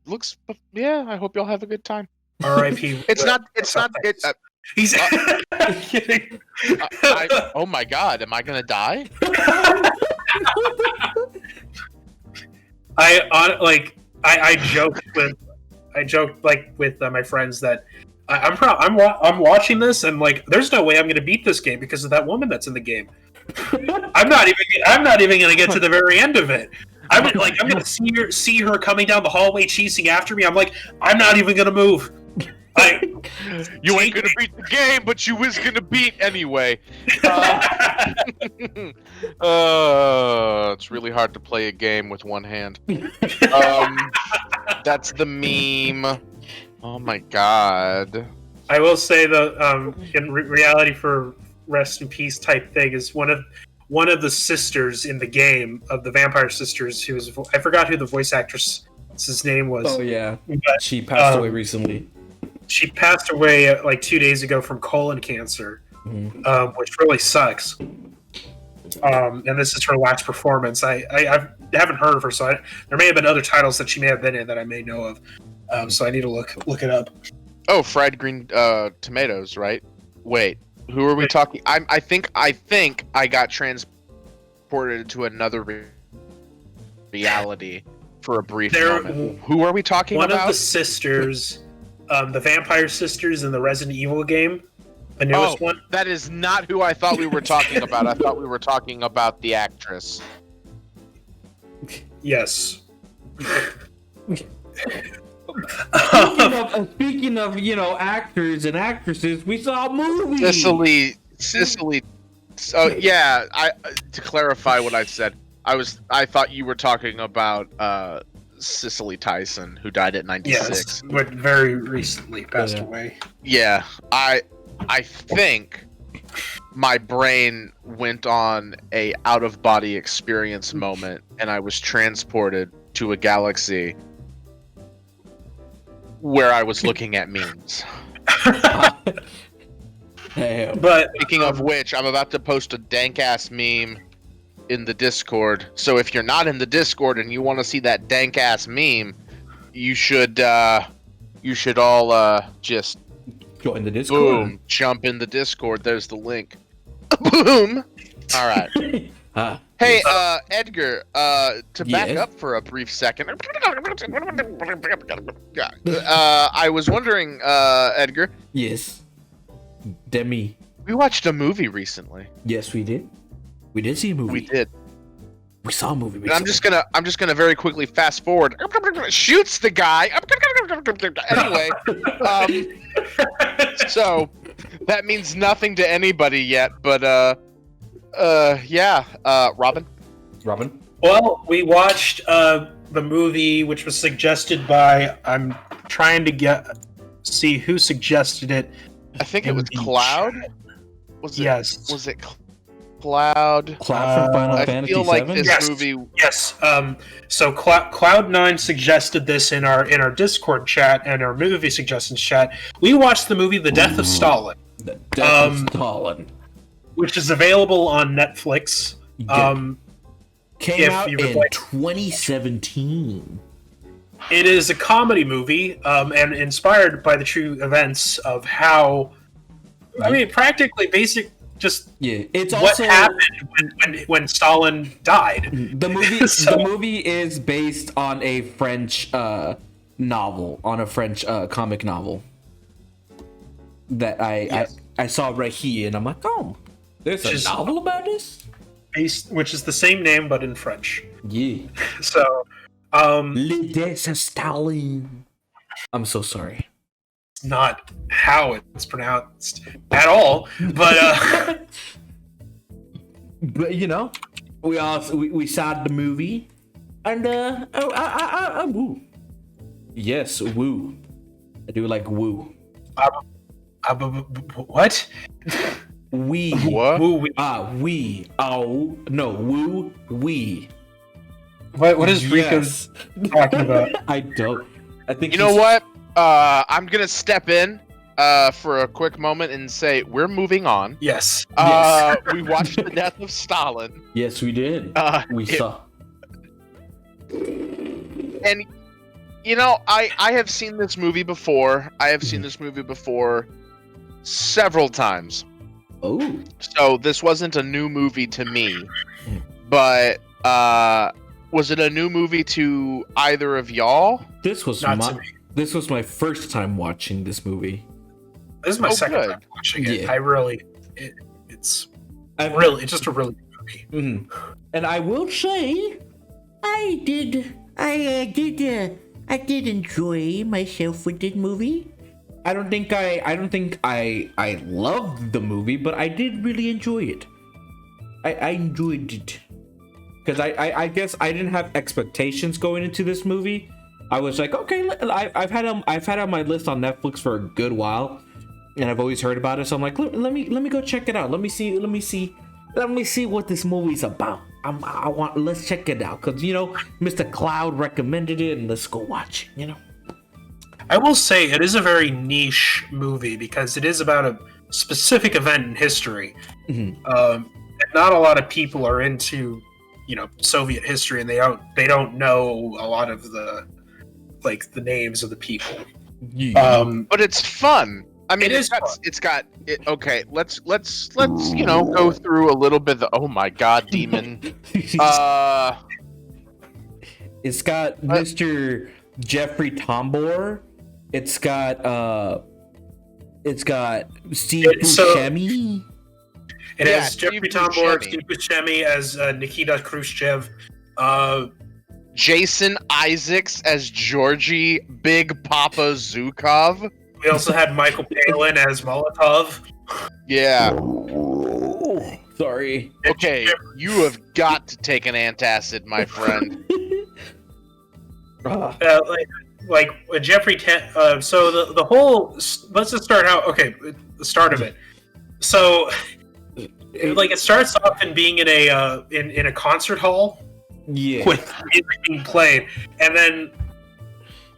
looks. Yeah, I hope y'all have a good time. R.I.P. It's not. It, He's kidding. oh my god, am I gonna die? I joked with my friends that I'm watching this and like there's no way I'm gonna beat this game because of that woman that's in the game. I'm not even gonna get to the very end of it. I'm gonna see her coming down the hallway chasing after me. I'm like, I'm not even gonna move. You ain't gonna beat the game, but you was gonna beat anyway. It's really hard to play a game with one hand. That's the meme. Oh my god. I will say though, in reality, for rest in peace type thing, is one of the sisters in the game of the Vampire Sisters, who was I forgot who the voice actress's name was. Oh yeah, but, she passed away recently. She passed away like 2 days ago from colon cancer, which really sucks. And this is her last performance. I haven't heard of her, so there may have been other titles that she may have been in that I may know of. So I need to look it up. Oh, fried green tomatoes, right? Wait, who are we talking? I think I got transported to another reality for a brief moment. Who are we talking about? One of the sisters. The Vampire Sisters in the Resident Evil game, the newest one. That is not who I thought we were talking about. I thought we were talking about the actress. Yes. Speaking of, actors and actresses, we saw a movie. Cicely. So yeah, to clarify what I said, I thought you were talking about Cicely Tyson, who died at 96. Yes, but very recently passed away. Yeah, I think my brain went on a out-of-body experience moment, and I was transported to a galaxy where I was looking at memes. Damn. But speaking of which, I'm about to post a dank-ass meme in the Discord. So if you're not in the Discord and you want to see that dank ass meme, you should all just join the Discord. Boom, jump in the Discord. There's the link. Boom. All right. Hey, Edgar. To back up for a brief second. I was wondering, Edgar. Yes. Demi. We watched a movie recently. Yes, we did. We did see a movie. We did. We saw a movie. And I'm just gonna very quickly fast forward. Shoots the guy. Anyway, so that means nothing to anybody yet. But Robin. Robin. Well, we watched the movie, which was suggested by. I'm trying to see who suggested it. I think it was Cloud. Was it? Yes. Was it Cloud? Cloud from Final Fantasy I feel like VII? this movie. Yes. So Cloud9 suggested this in our Discord chat and our movie suggestions chat. We watched the movie The Death of Stalin. The Death of Stalin, which is available on Netflix. Came out in 2017. It is a comedy movie, and inspired by the true events of how. I mean, practically basic. Just it's what also happened when Stalin died. The movie the movie is based on a French novel, on a French comic novel that I saw right here, and I'm like, oh, there's a novel about this, which is the same name but in French. Yeah. So, Le Death of Stalin. I'm so sorry. Not how it's pronounced at all, but but we saw the movie, and woo. Yes, woo. I do like woo. What? We. What? Woo. We. Oh no, woo. We. What is Rico's talking about? I don't. I think you know what. I'm gonna step in for a quick moment and say we're moving on. Yes. We watched The Death of Stalin. Yes, we did. We saw. And I have seen this movie before. I have seen this movie before several times. Oh. So this wasn't a new movie to me. But was it a new movie to either of y'all? This was my first time watching this movie. This is my second time watching it. Yeah. It's just a really good movie. Mm-hmm. And I will say, I did enjoy myself with this movie. I don't think I loved the movie, but I did really enjoy it. I enjoyed it. Because I guess I didn't have expectations going into this movie. I was like, okay, I've had it on my list on Netflix for a good while, and I've always heard about it. So I'm like, let me go check it out. Let me see what this movie's about. Let's check it out, because Mr. Cloud recommended it, and let's go watch it. I will say it is a very niche movie because it is about a specific event in history. Mm-hmm. And not a lot of people are into Soviet history, and they don't know a lot of the names of the people. Yeah. But it's fun. I mean, it's got okay. Let's go through a little bit. Oh my God, demon. It's got Mr. Jeffrey Tambor. It's got Steve Buscemi. It has Jeffrey Tambor, Steve Buscemi as Nikita Khrushchev, Jason Isaacs as Georgy Big Papa Zhukov. We also had Michael Palin as Molotov. Yeah. Sorry. Okay, you have got to take an antacid, my friend. Like Jeffrey. So the whole. Let's just start out. Okay, the start of it. So. It starts off in being in a concert hall, with music being played, and then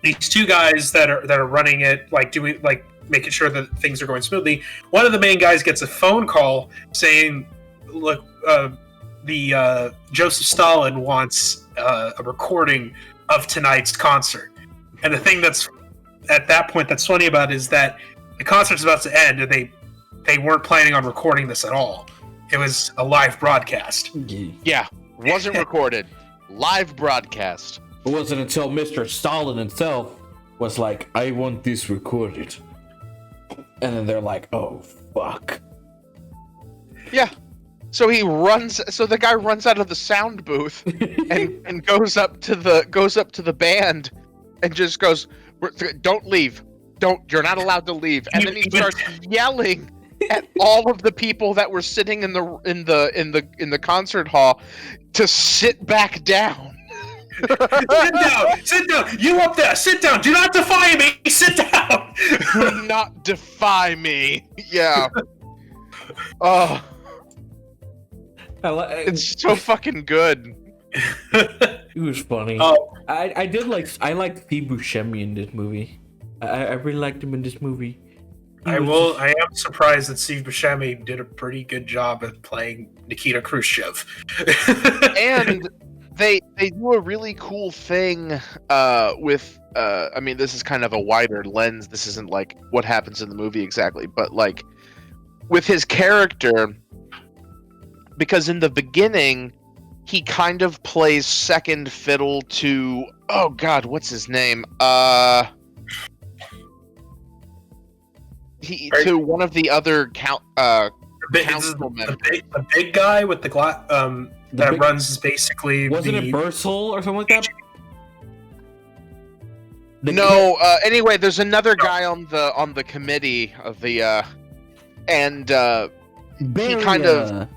these two guys that are running it, making sure that things are going smoothly. One of the main guys gets a phone call saying, "Look, the Joseph Stalin wants a recording of tonight's concert." And the thing that's at that point that's funny about it is that the concert's about to end, and they weren't planning on recording this at all. It was a live broadcast. Yeah, wasn't recorded. Live broadcast. It wasn't until Mr. Stalin himself was like, I want this recorded. And then they're like, oh, fuck. Yeah. So the guy runs out of the sound booth and goes up to the band and just goes, "Don't leave. You're not allowed to leave." And then he starts yelling at all of the people that were sitting in the concert hall to sit back down. Sit down. You up there, sit down. Do not defy me. Sit down. Do not defy me. Yeah. Oh, it's so fucking good. It was funny. I liked Steve Buscemi in this movie. I really liked him in this movie. I am surprised that Steve Buscemi did a pretty good job at playing Nikita Khrushchev. And they do a really cool thing with I mean, this is kind of a wider lens. This isn't like what happens in the movie exactly, but like with his character, because in the beginning he kind of plays second fiddle to, oh God, what's his name? To one of the other council members. The big guy with the glass that runs basically. Wasn't it Bursel or something like that? Anyway, there's another guy on the committee of the and he kind of,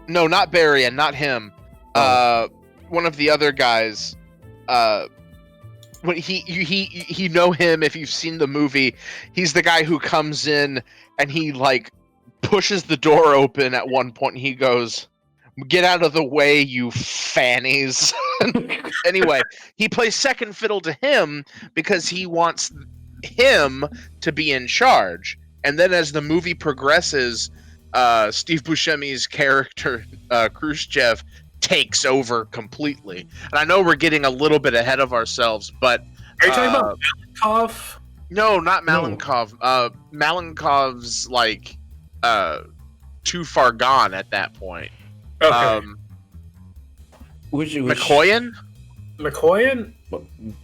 no, not Barry, and not him. One of the other guys. When you know him if you've seen the movie. He's the guy who comes in and he like pushes the door open at one point and he goes, "Get out of the way, you fannies." Anyway, he plays second fiddle to him because he wants him to be in charge. And then as the movie progresses, Steve Buscemi's character, Khrushchev, takes over completely. And I know we're getting a little bit ahead of ourselves, but Are you talking about Malenkov? No, not No. Malenkov. Malenkov's like too far gone at that point. Okay. Which McCoyan? McCoyan?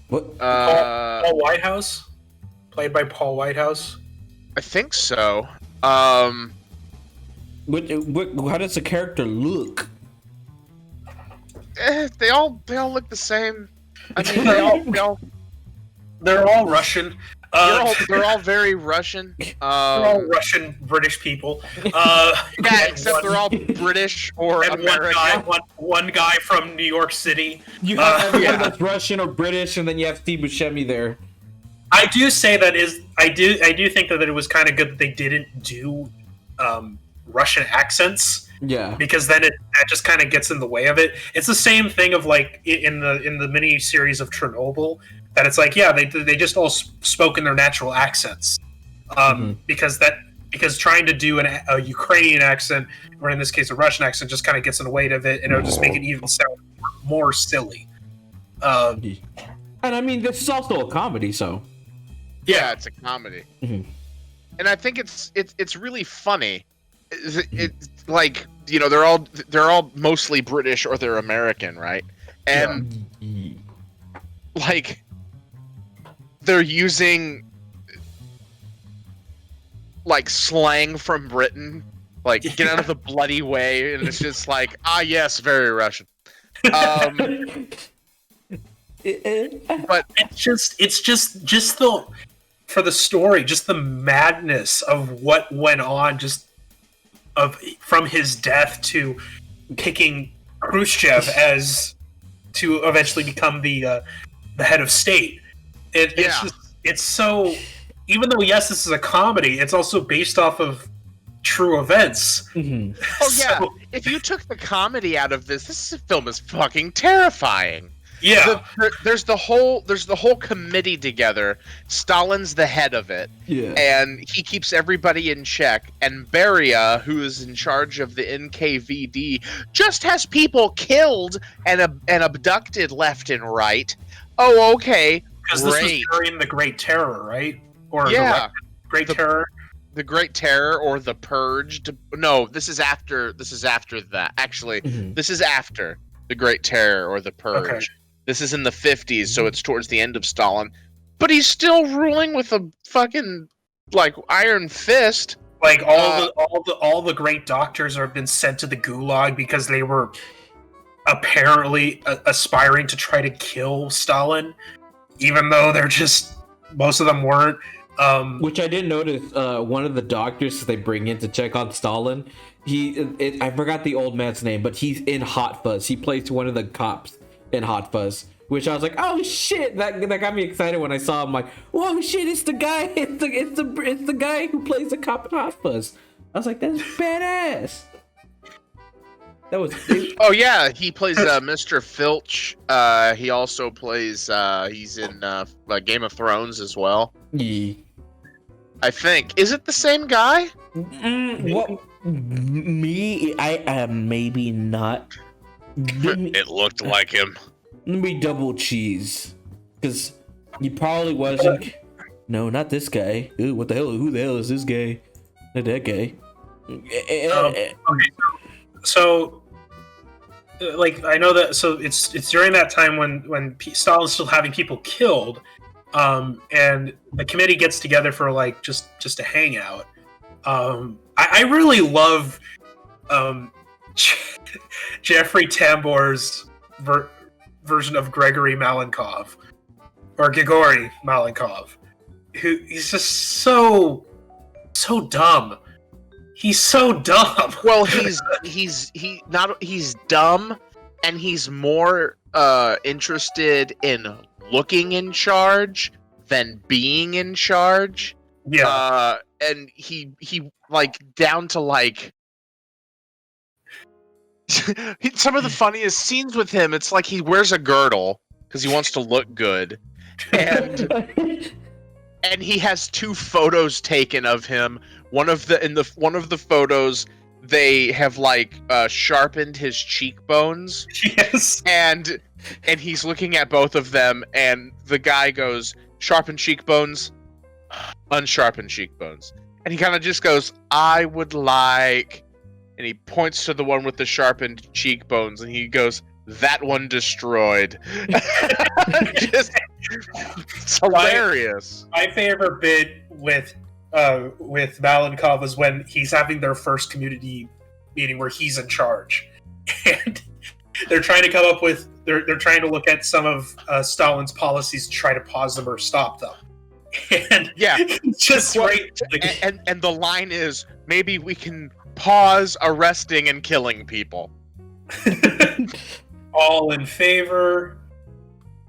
What? Paul Whitehouse? Played by Paul Whitehouse? I think so. How does the character look? They all look the same. I mean, They're all Russian. they're all very Russian. They're all Russian British people. Yeah, except they're all British or and American. one guy from New York City. You have everyone that's Russian or British, and then you have Steve Buscemi there. I do say that I do think that it was kind of good that they didn't do Russian accents. Yeah, because then that just kind of gets in the way of it. It's the same thing of like in the mini series of Chernobyl, that it's like they just all spoke in their natural accents, because trying to do a Ukrainian accent, or in this case a Russian accent, just kind of gets in the way of it, and it'll just make it even sound more silly. And I mean, this is also a comedy, so Yeah, it's a comedy, Mhm. and I think it's really funny. It's like, you know, they're all mostly British or they're American, right? And like they're using like slang from Britain, like get out of the bloody way, and it's just like, yes, very Russian. But it's just the for the story, just the madness of what went on, from his death to picking Khrushchev as to eventually become the head of state. It's so, even though yes, this is a comedy, it's also based off of true events. Mhm. oh yeah, if you took the comedy out of this film is fucking terrifying. Yeah, There's the whole committee together. Stalin's the head of it, Yeah. and he keeps everybody in check. And Beria, who is in charge of the NKVD, just has people killed and abducted left and right. Oh, okay, because this was great. during the Great Terror, right? Or Yeah, Great Terror. the Great Terror or the Purge. No, this is after that. Actually, this is after the Great Terror or the Purge. Okay. This is in the 50s, so it's towards the end of Stalin. But he's still ruling with a fucking like iron fist. Like all the great doctors have been sent to the gulag because they were apparently aspiring to try to kill Stalin, even though most of them weren't. Which I did notice. One of the doctors they bring in to check on Stalin. I forgot the old man's name, but he's in Hot Fuzz. He plays one of the cops in Hot Fuzz, which I was like, oh shit, that got me excited when I saw him. Like, whoa shit, it's the guy, it's the guy who plays the cop in Hot Fuzz. I was like, that's badass. That was. Oh yeah, he plays Mr. Filch. He also plays. He's in Game of Thrones as well. Yeah. I think. Is it the same guy? What? Me? I maybe not. It looked like him. Let me double cheese, because he probably wasn't. No, not this guy. Ooh, what the hell? Who the hell is this guy? Not that guy. Okay, so like I know that. So it's during that time when Stalin's still having people killed, and the committee gets together for like just a hangout. I really love Jeffrey Tambor's version of Gregory Malenkov, or Grigory Malenkov, who he's just so dumb. He's so dumb. Well, he's dumb, and he's more interested in looking in charge than being in charge. Yeah. And he like down to like some of the funniest scenes with him. It's like he wears a girdle because he wants to look good, and he has two photos taken of him. One of the photos, they have like sharpened his cheekbones. Yes. And he's looking at both of them, and the guy goes, "Sharpened cheekbones, unsharpened cheekbones." And he kind of just goes, "I would like," and he points to the one with the sharpened cheekbones, and he goes, "That one destroyed." Just, it's hilarious. My favorite bit with Malenkov is when he's having their first community meeting where he's in charge, and they're trying to come up with they're trying to look at some of Stalin's policies to try to pause them or stop them. And yeah, just well, right. Like, and the line is, maybe we can pause arresting and killing people. All in favor.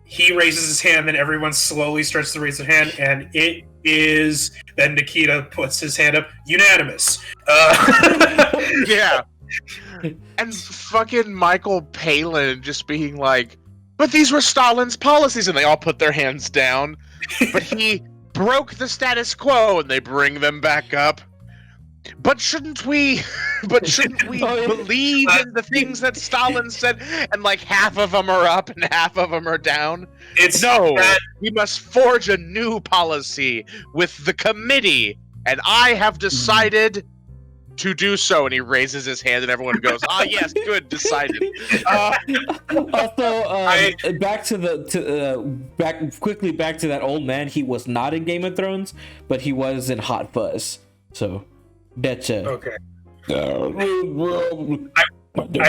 He raises his hand, then everyone slowly starts to raise their hand, and it is. Then Nikita puts his hand up. Unanimous. Yeah. And fucking Michael Palin just being like, "But these were Stalin's policies," and they all put their hands down. But he broke the status quo, and they bring them back up. But shouldn't we believe in the things that Stalin said? And like half of them are up and half of them are down. We must forge a new policy with the committee, and I have decided to do so. And he raises his hand, and everyone goes, "Ah, yes, good, decided." Also, back to that old man. He was not in Game of Thrones, but he was in Hot Fuzz. So that's okay. I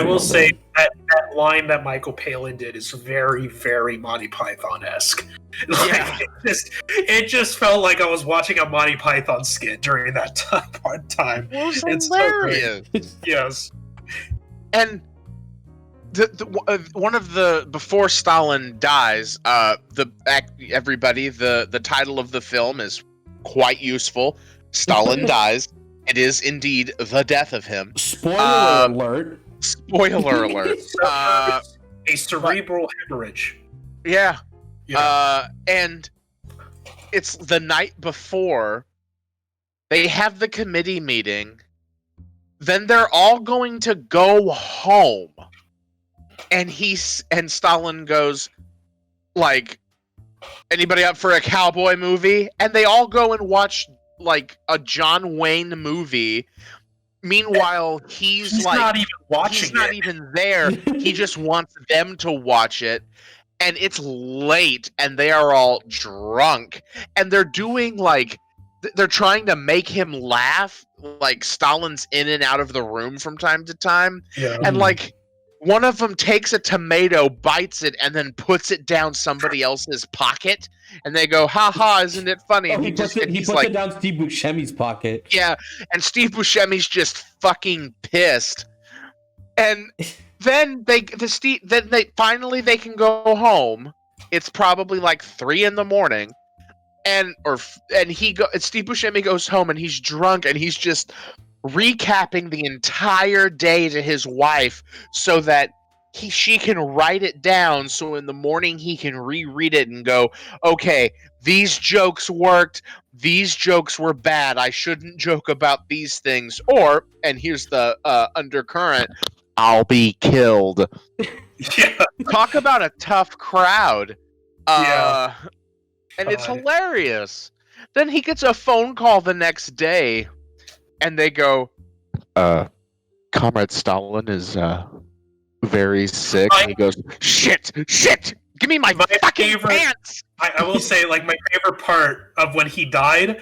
will say that line that Michael Palin did is very, very Monty Python-esque. Like, Yeah. it just felt like I was watching a Monty Python skit during that time. It was It's hilarious. So great. Yes. And one of the before Stalin dies, the title of the film is quite useful. Stalin dies. It is indeed the death of him. Spoiler alert. Spoiler alert. A cerebral hemorrhage. Yeah. Yeah. And it's the night before they have the committee meeting. Then they're all going to go home. And Stalin goes, like, "Anybody up for a cowboy movie?" And they all go and watch like a John Wayne movie. Meanwhile, he's like not even watching he's not even there. He just wants them to watch it. And it's late, and they are all drunk, and they're doing like they're trying to make him laugh. Like Stalin's in and out of the room from time to time, Yeah. and like one of them takes a tomato, bites it, and then puts it down somebody else's pocket, and they go, "Ha ha, isn't it funny?" And He puts he's it like, down Steve Buscemi's pocket. yeah, and Steve Buscemi's just fucking pissed. And then they finally they can go home. It's probably like 3 a.m. and Steve Buscemi goes home, and he's drunk, and he's just recapping the entire day to his wife so that she can write it down, so in the morning he can reread it and go, "Okay, these jokes worked, these jokes were bad, I shouldn't joke about these things," or, and here's the undercurrent, "I'll be killed." Yeah. Talk about a tough crowd. Yeah. And it's hilarious. Then he gets a phone call the next day, and they go, "Comrade Stalin is very sick." And he goes, shit, give me my fucking pants. I will say, like, my favorite part of when he died,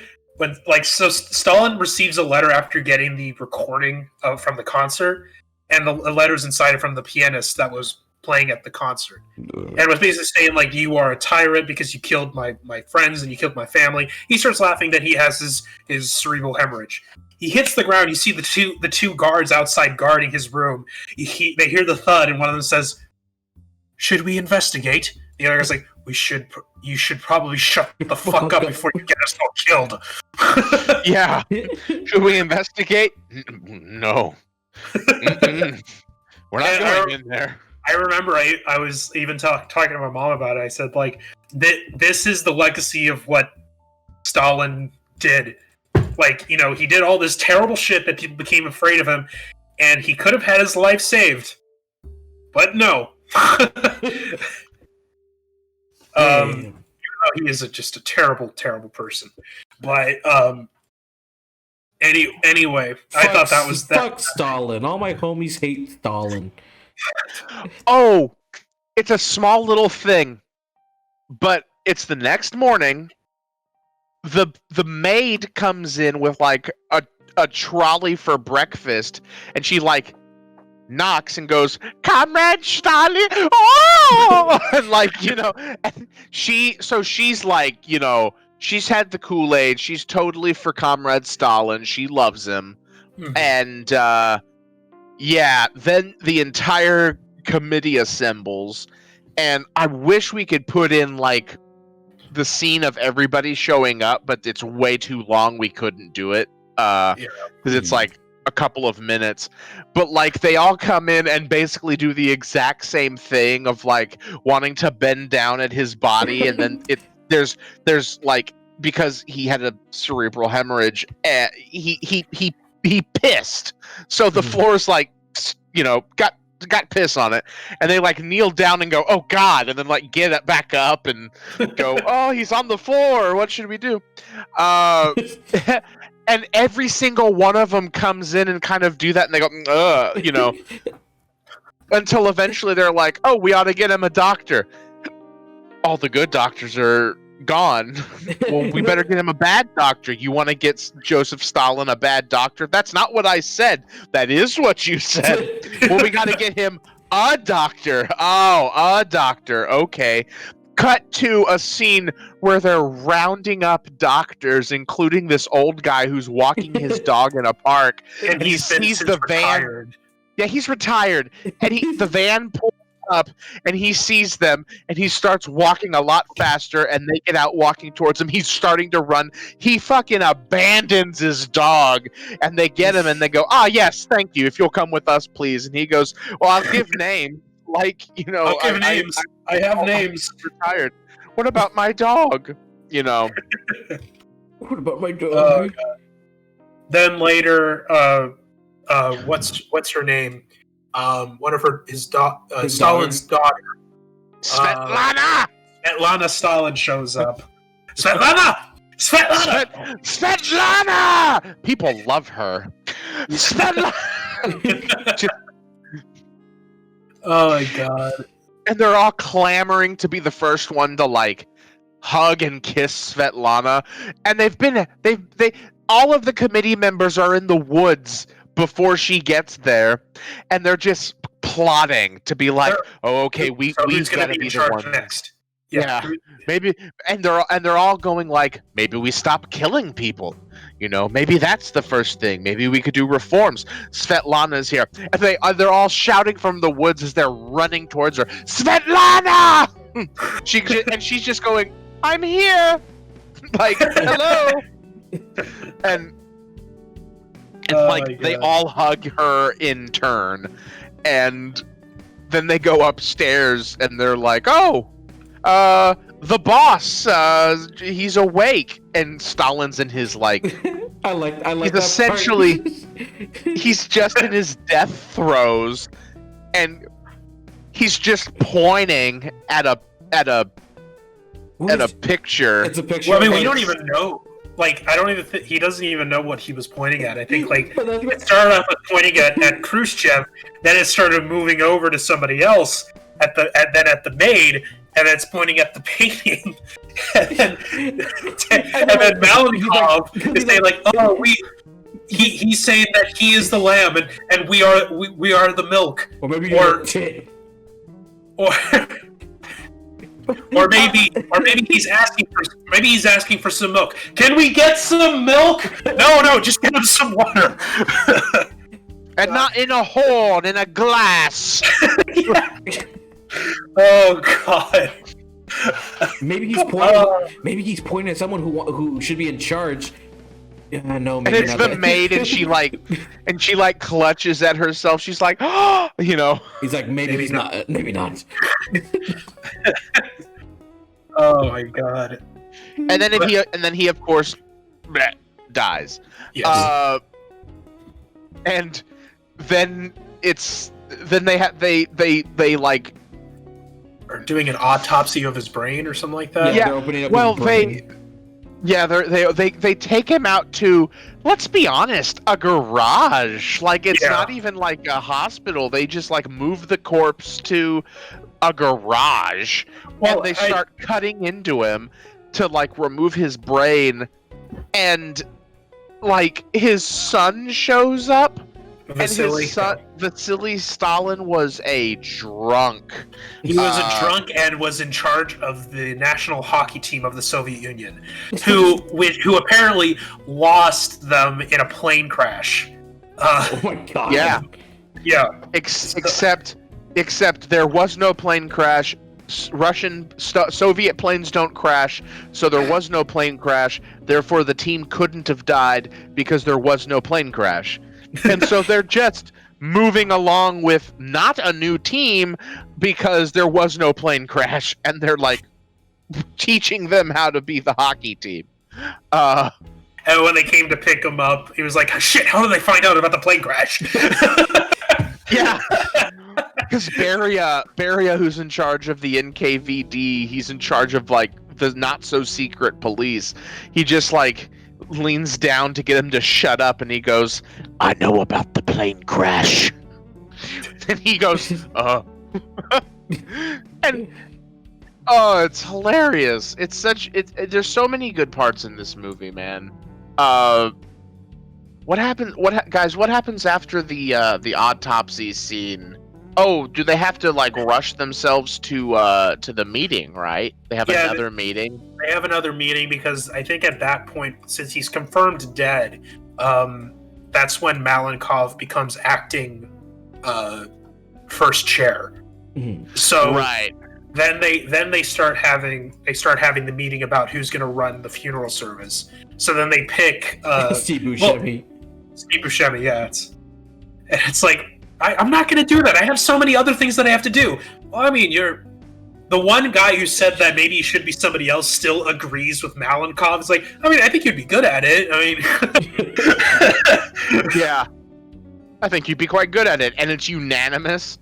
so Stalin receives a letter after getting the recording from the concert, and the letter's inside it from the pianist that was playing at the concert, and it was basically saying, like, "You are a tyrant because you killed my friends and you killed my family." He starts laughing that he has his cerebral hemorrhage. He hits the ground. You see the two guards outside guarding his room. They hear the thud, and one of them says, "Should we investigate?" The other guy's like, You should probably shut the fuck up before you get us all killed." Yeah. Should we investigate? No. Mm-mm. We're not going in there. I remember I was even talking to my mom about it. I said, like, this is the legacy of what Stalin did. Like, he did all this terrible shit that people became afraid of him. and he could have had his life saved, but no. He is just a terrible, terrible person. But anyway, I thought that was that. Fuck Stalin. All my homies hate Stalin. Oh, it's a small little thing, but it's the next morning. The maid comes in with like a trolley for breakfast, and she like knocks and goes, "Comrade Stalin!" Oh, and like, you know, and she's like, you know, she's had the Kool-Aid. She's totally for Comrade Stalin. She loves him, and yeah. Then the entire committee assembles, and I wish we could put in like the scene of everybody showing up, but it's way too long. We couldn't do it because it's like a couple of minutes, but like they all come in and basically do the exact same thing of like wanting to bend down at his body, and then there's like, because he had a cerebral hemorrhage, he pissed, so the floor's like, you know, got piss on it, and they like kneel down and go, "Oh God," and then like get it back up and go, "Oh, he's on the floor. What should we do?" And every single one of them comes in and kind of do that, and they go, you know, until eventually they're like, "Oh, we ought to get him a doctor." All the good doctors are gone. Well, we better get him a bad doctor. You want to get Joseph Stalin a bad doctor? That's not what I said. That is what you said. Well, we got to get him a doctor. Oh, a doctor. Okay. Cut to a scene where they're rounding up doctors, including this old guy who's walking his dog in a park, and he sees the van. Yeah, he's retired, and the van pulls up, and he sees them, and he starts walking a lot faster, and they get out walking towards him. He's starting to run. He fucking abandons his dog, and they get him, and they go, "Ah, yes, thank you. If you'll come with us, please." And he goes, "Well, I'll give names." Like, you know, I'll give names. I have names. Retired. What about my dog? You know. What about my dog? Then later, what's her name? One of Stalin's daughter, Svetlana. Svetlana Stalin shows up. Svetlana. People love her. Svetlana. Oh my God. And they're all clamoring to be the first one to like hug and kiss Svetlana. And they all of the committee members are in the woods before she gets there, and they're just plotting to be like, "Oh, okay, we've got to be the one next." Yeah, maybe, and they're all going like, maybe we stop killing people. You know, maybe that's the first thing. Maybe we could do reforms. Svetlana's here, and they're all shouting from the woods as they're running towards her. Svetlana! She's just going, "I'm here," like, "Hello," and like they all hug her in turn, and then they go upstairs and they're like, "Oh, the boss, he's awake," and Stalin's in his like. I like. He's essentially, he's just in his death throes, and he's just pointing at a picture. It's a picture. Well, I mean, we don't even know. Like, I don't even think he doesn't even know what he was pointing at. I think like it started off with pointing at Khrushchev, then it started moving over to somebody else at the maid, and it's pointing at the painting, and then Malenkov is saying like, "Oh, he's saying that he is the lamb, and we are the milk." Or maybe you're a tit. Or maybe he's asking for some milk. Can we get some milk? No, just get him some water. And not in a horn, in a glass. Oh God. Maybe he's pointing. Maybe he's pointing at someone who should be in charge. Yeah, no, maybe and it's the maid, and she like clutches at herself. She's like, "Oh," you know. He's like, maybe he's not. Maybe not. Oh my God. And then he of course dies. Yes. And then they like Or doing an autopsy of his brain or something like that. Yeah, they're opening up well, his brain. they take him out to, let's be honest, a garage. Like, it's Yeah. not even like a hospital. They just like move the corpse to a garage, Well, and they start cutting into him to like remove his brain, and like his son shows up. Vasily. And his son, Vasily Stalin, was a drunk. He was a drunk and was in charge of the national hockey team of the Soviet Union, who apparently lost them in a plane crash. Oh my god. Yeah. Yeah. Except there was no plane crash. Soviet planes don't crash, so there was no plane crash. Therefore, the team couldn't have died because there was no plane crash. And so they're just moving along with not a new team because there was no plane crash, and they're like teaching them how to be the hockey team. And when they came to pick him up, he was like, "Shit! How did they find out about the plane crash?" Yeah, because Beria, who's in charge of the NKVD, he's in charge of like the not so secret police. He just like leans down to get him to shut up, and he goes, "I know about the plane crash." And he goes, and oh, it's hilarious. It's such there's so many good parts in this movie, man. What happens after the autopsy scene? Oh, do they have to like rush themselves to the meeting, right? They have another meeting. They have another meeting because I think at that point, since he's confirmed dead, that's when Malenkov becomes acting first chair. Mhm. So Right. then they start having the meeting about who's going to run the funeral service. So then they pick Steve Buscemi. Steve Buscemi. Yeah, it's like I'm not going to do that. I have so many other things that I have to do. Well, I mean, you're the one guy who said that maybe it should be somebody else still agrees with Malenkov. It's like, I mean, I think you'd be good at it. I mean, Yeah. I think you'd be quite good at it, and it's unanimous.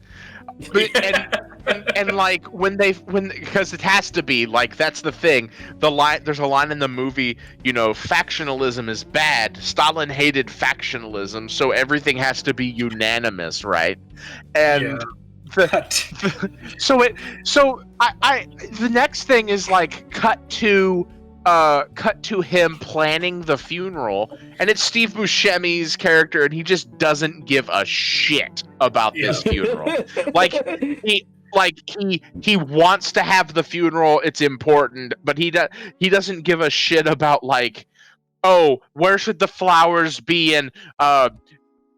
And like when because it has to be like, that's the thing. There's a line in the movie, factionalism is bad. Stalin hated factionalism, so everything has to be unanimous, right? And so the next thing is like cut to him planning the funeral, and it's Steve Buscemi's character, and he just doesn't give a shit about this funeral. He wants to have the funeral, it's important, but he doesn't give a shit about like, oh, where should the flowers be, and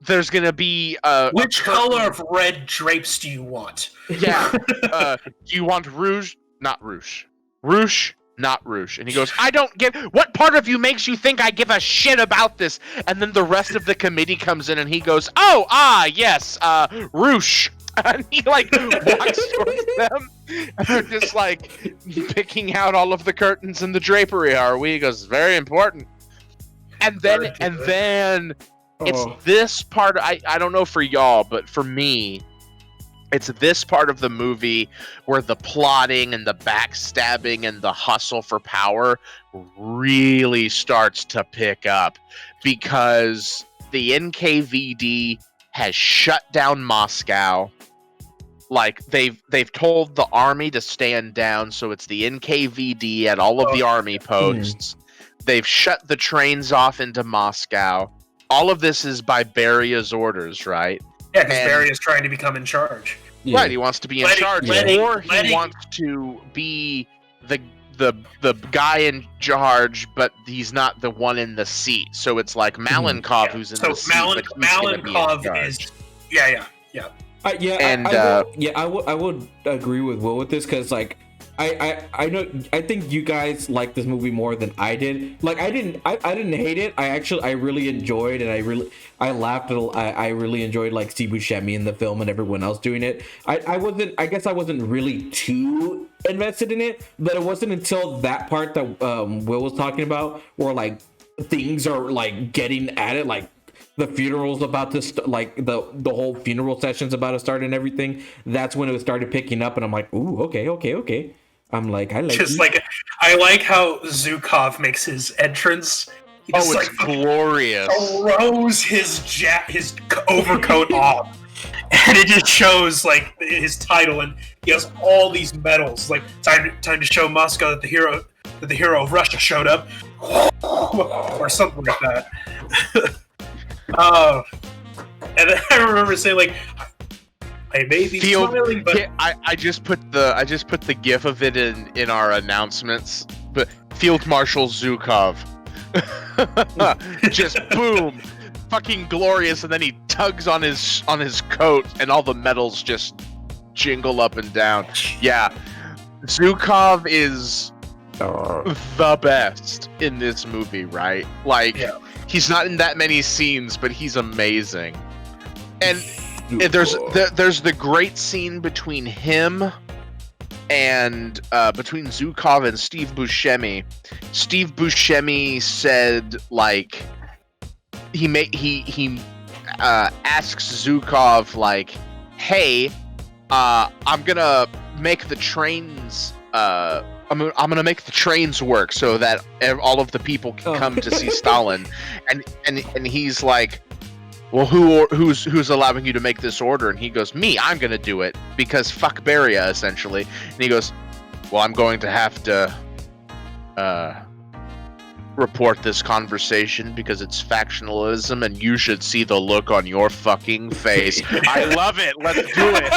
there's gonna be which color of red drapes do you want? Yeah. Do you want rouge? Not rouge. Rouge? Not rouge. And he goes, I don't give... What part of you makes you think I give a shit about this? And then the rest of the committee comes in and he goes, yes, rouge. And he, like, walks towards them. And they're just, like, picking out all of the curtains and the drapery, are we? He goes, very important. And then... It's this part, I don't know for y'all, but for me, it's this part of the movie where the plotting and the backstabbing and the hustle for power really starts to pick up, because the NKVD has shut down Moscow. Like, they've told the army to stand down, so it's the NKVD at all of the army posts. They've shut the trains off into Moscow. All of this is by Beria's orders, right? Yeah, because Beria's trying to become in charge. Yeah. Right, he wants to be in charge, or he wants to be the guy in charge, but he's not the one in the seat. So it's like Malenkov who's in the seat, but he's Malenkov is yeah. I would agree with Will with this, because like I think you guys like this movie more than I did. Like I didn't hate it. I really enjoyed, and I laughed. I really enjoyed like Steve Buscemi in the film and everyone else doing it. I guess I wasn't really too invested in it, but it wasn't until that part that Will was talking about, where like things are like getting at it, like the funeral's about to like the whole funeral session's about to start and everything, that's when it started picking up, and I'm like, ooh, okay. I'm like, I like Just these. like I like how Zukov makes his entrance. He just Oh, it's glorious. throws his overcoat off, and it just shows like his title, and he has all these medals. Like time to show Moscow that the hero of Russia showed up, or something like that. And then I remember saying like, I may be smiling, but I just put the gif of it in our announcements. But Field Marshal Zukov, just boom, fucking glorious, and then he tugs on his coat, and all the medals just jingle up and down. Yeah, Zukov is the best in this movie, right? Like, he's not in that many scenes, but he's amazing. And there's the great scene between him and between Zukov and Steve Buscemi. Steve Buscemi said, like, he asks Zukov, like, hey, I'm gonna make the trains I'm gonna make the trains work so that all of the people can come to see Stalin, and he's like, well, who's allowing you to make this order? And he goes, me, I'm gonna do it because fuck Beria, essentially. And he goes, well, I'm going to have to report this conversation because it's factionalism, and you should see the look on your fucking face. I love it. Let's do it.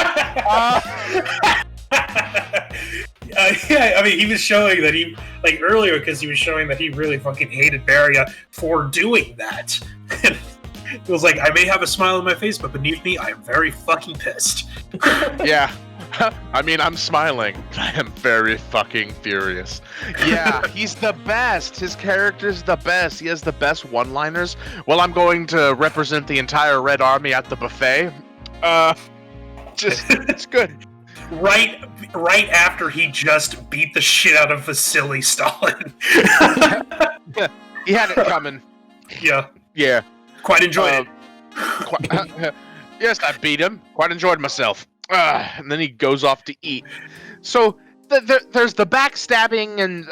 Yeah, I mean, he was showing that he, like, earlier, because he was showing that he really fucking hated Beria for doing that. It was like, I may have a smile on my face, but beneath me, I am very fucking pissed. Yeah. I mean, I'm smiling. I am very fucking furious. Yeah, he's the best. His character's the best. He has the best one-liners. Well, I'm going to represent the entire Red Army at the buffet. It's good. Right after he just beat the shit out of Vasily Stalin. He had it coming. Yeah. Quite enjoyed it. Yes, I beat him. Quite enjoyed myself. And then he goes off to eat. So there's the backstabbing and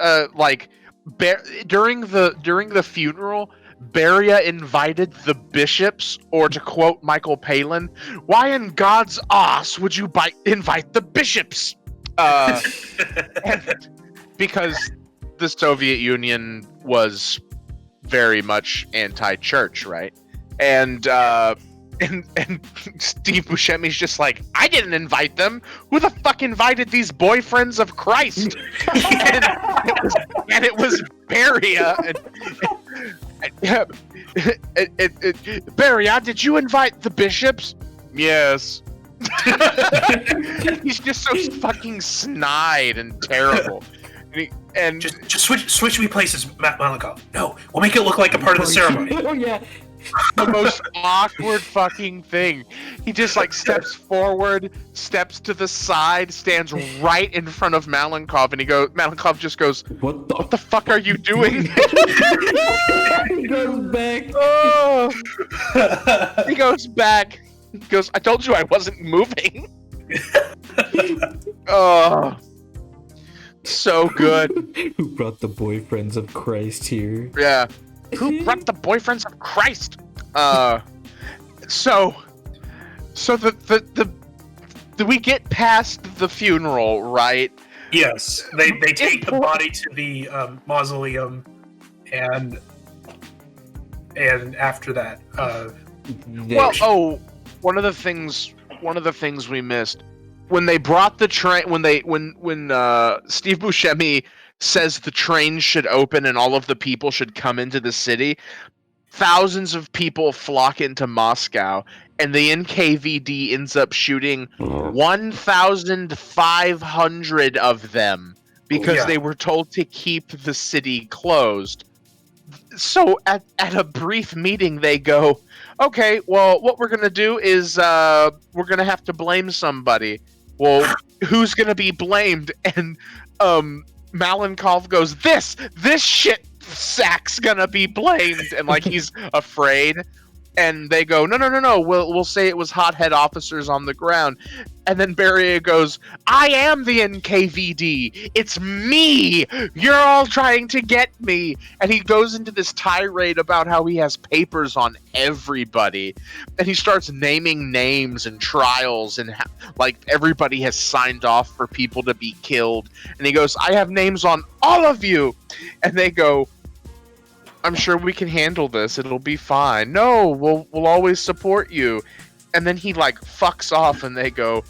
during the funeral, Beria invited the bishops, or to quote Michael Palin, why in God's ass would you invite the bishops? And because the Soviet Union was very much anti-church, right? And Steve Buscemi's just like, I didn't invite them. Who the fuck invited these boyfriends of Christ? and it was Beria. Beria, did you invite the bishops? Yes. He's just so fucking snide and terrible. And just switch me places, Matt Malakoff. No, we'll make it look like a part of the ceremony. Oh yeah. The most awkward fucking thing. He just like steps forward, steps to the side, stands right in front of Malenkov, and Malenkov just goes, What the fuck are you doing? He goes back. Oh. He goes back. He goes, I told you I wasn't moving. Oh. So good. Who brought the boyfriends of Christ here? Yeah. Who brought the boyfriends of Christ? So we get past the funeral, right? Yes, they take the body to the mausoleum, and after that, one of the things we missed when they brought the train, when Steve Buscemi says the train should open and all of the people should come into the city, thousands of people flock into Moscow, and the NKVD ends up shooting 1,500 of them because they were told to keep the city closed. So at a brief meeting, they go, okay, well, what we're going to do is we're going to have to blame somebody. Well, who's going to be blamed? And Malenkov goes, this shit sack's gonna be blamed, and like he's afraid. And they go, no. We'll say it was hothead officers on the ground. And then Beria goes, I am the NKVD. It's me. You're all trying to get me. And he goes into this tirade about how he has papers on everybody. And he starts naming names and trials and like everybody has signed off for people to be killed. And he goes, I have names on all of you. And they go, I'm sure we can handle this. It'll be fine. No, we'll always support you. And then he like fucks off and they go,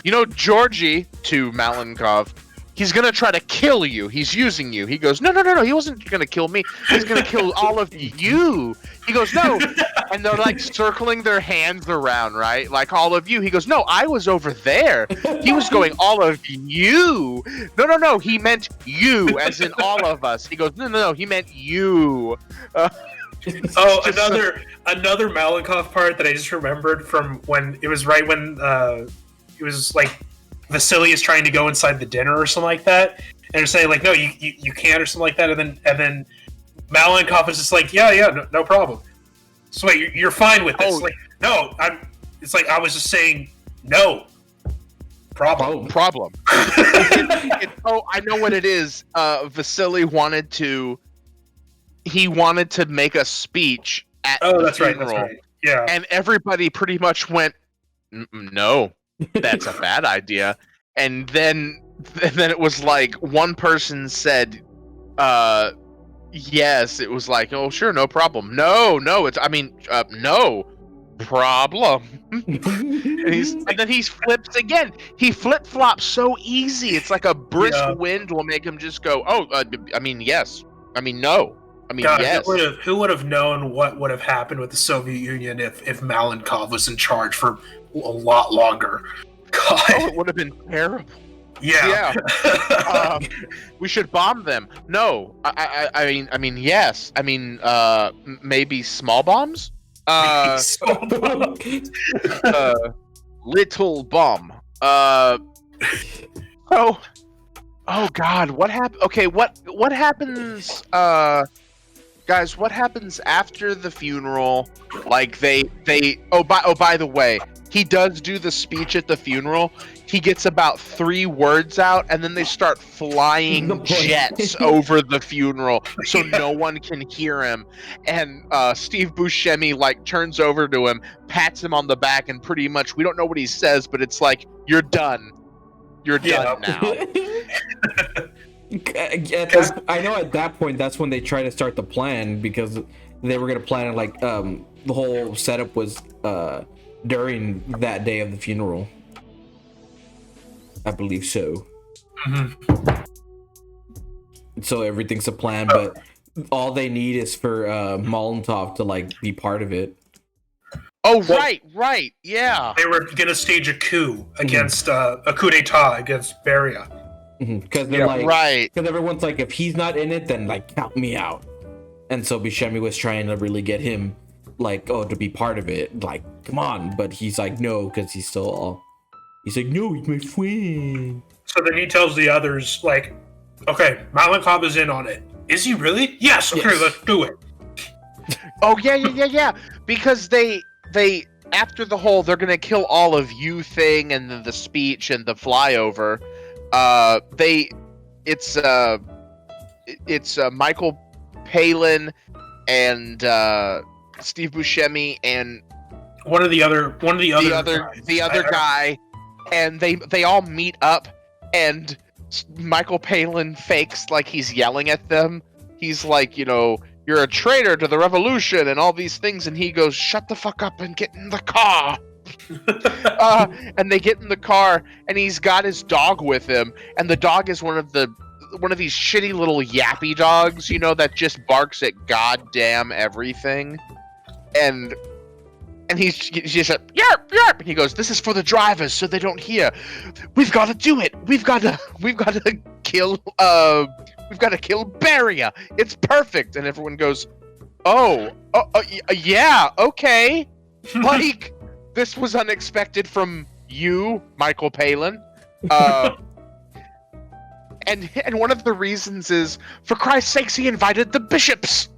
you know, Georgie, to Malenkov, he's gonna try to kill you. He's using you. He goes, no. He wasn't gonna kill me. He's gonna kill all of you. He goes, no. And they're like circling their hands around, right? Like all of you. He goes, no, I was over there. He was going, all of you. No. He meant you, as in all of us. He goes, no. He meant you. Another Malenkov part that I just remembered from when it was right when it was like Vasily is trying to go inside the dinner or something like that, and they're saying like, no, you can't or something like that, and then Malenkov is just like, yeah, no problem. So wait, you're fine with this? Like, no, it's like I was just saying no. Problem. I know what it is. Vasily wanted to make a speech at the funeral. That's right. Yeah. And everybody pretty much went, no, that's a bad idea. And then it was like one person said, yes. It was like, oh, sure, no problem. No, no problem. and then he flips again. He flip-flops so easy. It's like a brisk wind will make him just go, yes. No. God, yes. Who would have known what would have happened with the Soviet Union if Malenkov was in charge for a lot longer? God. Oh, it would have been terrible. Yeah. We should bomb them. No. I mean, yes. Maybe small bombs? Little bomb. Oh God, what happened? Okay, what happens, guys, what happens after the funeral? Like by the way, he does do the speech at the funeral. He gets about 3 words out, and then they start flying jets over the funeral, so no one can hear him. And Steve Buscemi like turns over to him, pats him on the back, and pretty much we don't know what he says, but it's like, "You're done. You're done now." I know at that point that's when they try to start the plan, because they were gonna plan it like the whole setup was during that day of the funeral. I believe so. Mm-hmm. So everything's a plan, but all they need is for Molotov to like be part of it. Oh, right, yeah. They were gonna stage a coup against a coup d'état against Beria. Because because everyone's like, if he's not in it, then like count me out. And so Buscemi was trying to really get him like, to be part of it. Like, come on, but he's like, no, because he's still. He's like, no, he's my friend. So then he tells the others, like, okay, Malenkov is in on it. Is he really? Yes, okay, let's do it. Oh, yeah. Because they after the whole, they're going to kill all of you thing and the speech and the flyover, it's Michael Palin and Steve Buscemi and the other guy. And they all meet up, and Michael Palin fakes like he's yelling at them. He's like, you're a traitor to the revolution and all these things. And he goes, shut the fuck up and get in the car. And they get in the car, and he's got his dog with him. And the dog is one of these shitty little yappy dogs, that just barks at goddamn everything. And he's just like, yarp, yarp. And he goes, this is for the drivers so they don't hear. We've got to do it. We've got to kill Beria. It's perfect. And everyone goes, yeah, okay. Like, this was unexpected from you, Michael Palin. And one of the reasons is, for Christ's sakes, he invited the bishops.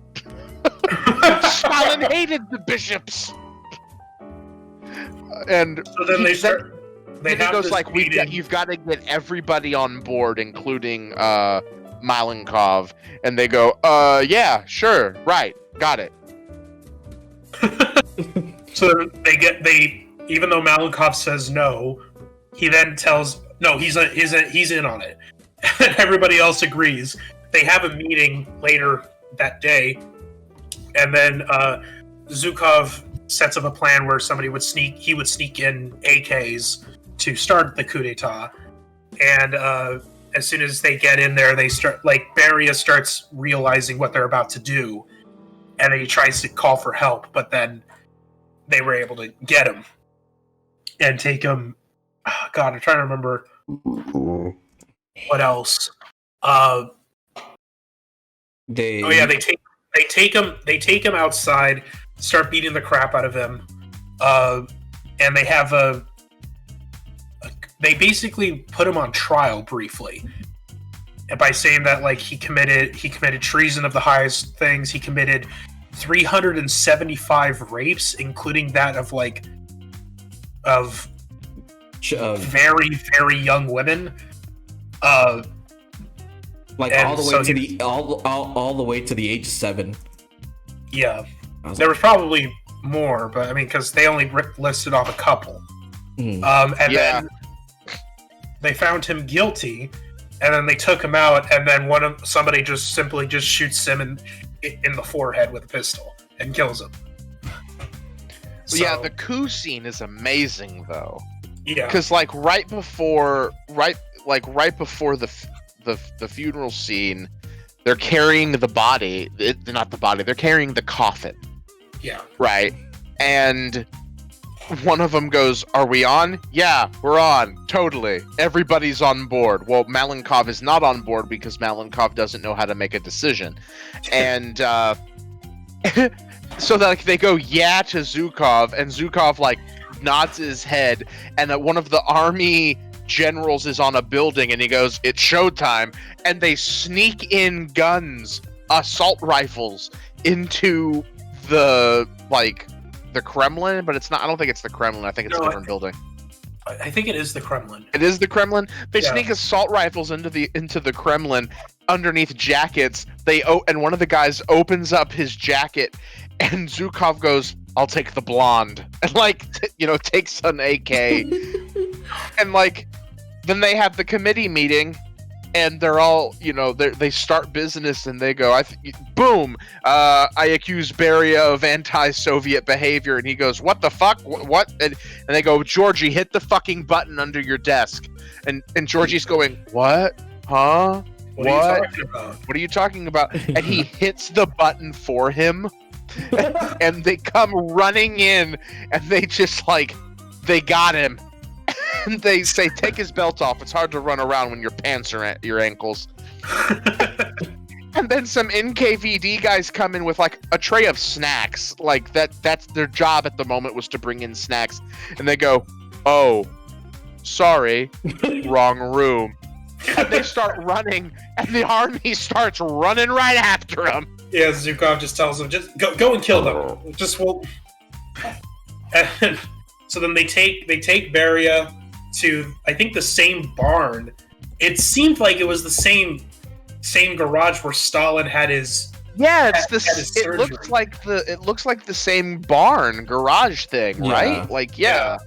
Stalin hated the bishops. And So then they start. They then he have goes this like, meeting. "You've got to get everybody on board, including Malenkov." And they go, yeah, sure, right, got it." So they even though Malenkov says no, he then tells no, he's in on it. Everybody else agrees. They have a meeting later that day, and then Zhukov sets up a plan where he would sneak in AKs to start the coup d'état, and as soon as they get in there, they start Beria starts realizing what they're about to do, and then he tries to call for help, but then they were able to get him and take him. Oh, God, I'm trying to remember what else. They take him outside, start beating the crap out of him, and they have they basically put him on trial briefly, and by saying that he committed treason of the highest things. He committed 375 rapes, including that of very, very young women. All the way to the age of 7. Yeah, there was probably more, but I mean, because they only listed off a couple. Then they found him guilty, and then they took him out, and then somebody just simply shoots him in the forehead with a pistol and kills him. Yeah, the coup scene is amazing though. Yeah, because right before the funeral scene, they're carrying the body. Not the body. They're carrying the coffin. Yeah. Right. And one of them goes, "Are we on?" "Yeah, we're on. Totally. Everybody's on board." Well, Malenkov is not on board because Malenkov doesn't know how to make a decision. And so they go, "Yeah," to Zhukov, and Zhukov nods his head, and one of the army generals is on a building, and he goes, "It's showtime," and they sneak in guns, assault rifles, into the Kremlin, but it's not. I don't think it's the Kremlin. I think it's a different building. I think it is the Kremlin. It is the Kremlin. They sneak assault rifles into the Kremlin underneath jackets. And one of the guys opens up his jacket, and Zhukov goes, "I'll take the blonde," and takes an AK, and then they have the committee meeting. And they're all, they start business, and they go, boom, I accuse Beria of anti-Soviet behavior. And he goes, "What the fuck? What?" And they go, "Georgie, hit the fucking button under your desk." And Georgie's going, "What? Huh? What? What are you talking about?" And he hits the button for him. And they come running in, and they just they got him. And they say, "Take his belt off. It's hard to run around when your pants are at your ankles." And then some NKVD guys come in with a tray of snacks. That's their job at the moment, was to bring in snacks. And they go, "Oh, sorry, wrong room." And they start running, and the army starts running right after them. Yeah, Zhukov just tells them, "Just go and kill them. And so then they take Beria to, I think, the same barn. It seemed like it was the same garage where Stalin had his. Yeah, it looks like the same barn garage thing, right? Yeah.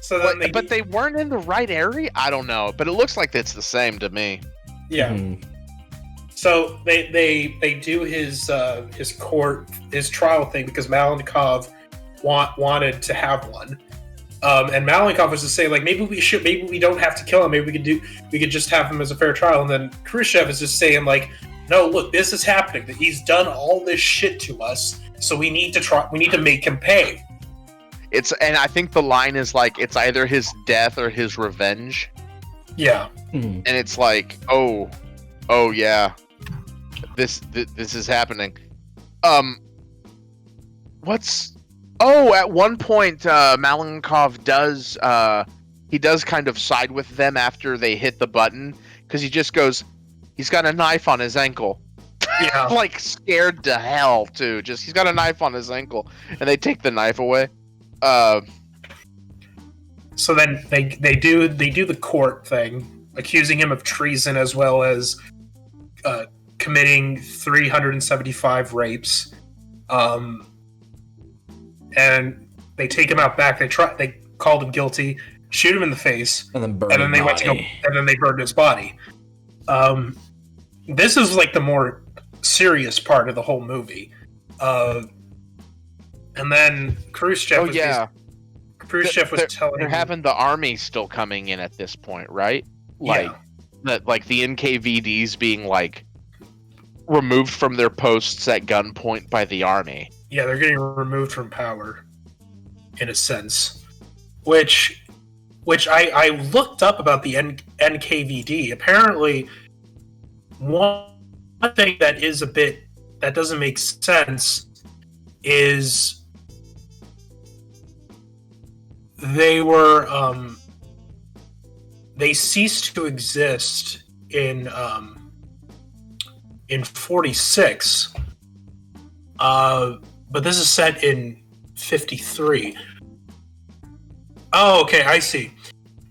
So then but they weren't in the right area. I don't know, but it looks like it's the same to me. Yeah. Mm-hmm. So they do his trial thing because Malenkov wanted to have one. And Malenkov was to say, maybe we don't have to kill him. Maybe we could just have him as a fair trial. And then Khrushchev is just saying, no, look, this is happening. That he's done all this shit to us, so we need to make him pay. And I think the line is it's either his death or his revenge. Yeah. Mm-hmm. And it's oh yeah, this is happening. At one point, Malenkov does kind of side with them after they hit the button, because he just goes, "He's got a knife on his ankle." Yeah. Like scared to hell too. Just he's got a knife on his ankle, and they take the knife away. So then they do the court thing, accusing him of treason as well as committing 375 rapes, and they take him out back. They called him guilty, shoot him in the face, and then burn and then they his went to go, body. and then they burned his body. This is like the more serious part of the whole movie, and then Khrushchev. Khrushchev was telling they're having the army still coming in at this point, right? Like that, like the NKVDs being like removed from their posts at gunpoint by the army. Yeah, they're getting removed from power, in a sense. Which I looked up about the NKVD. Apparently, one thing that doesn't make sense is they ceased to exist in 46, but this is set in 53. Oh, okay, I see.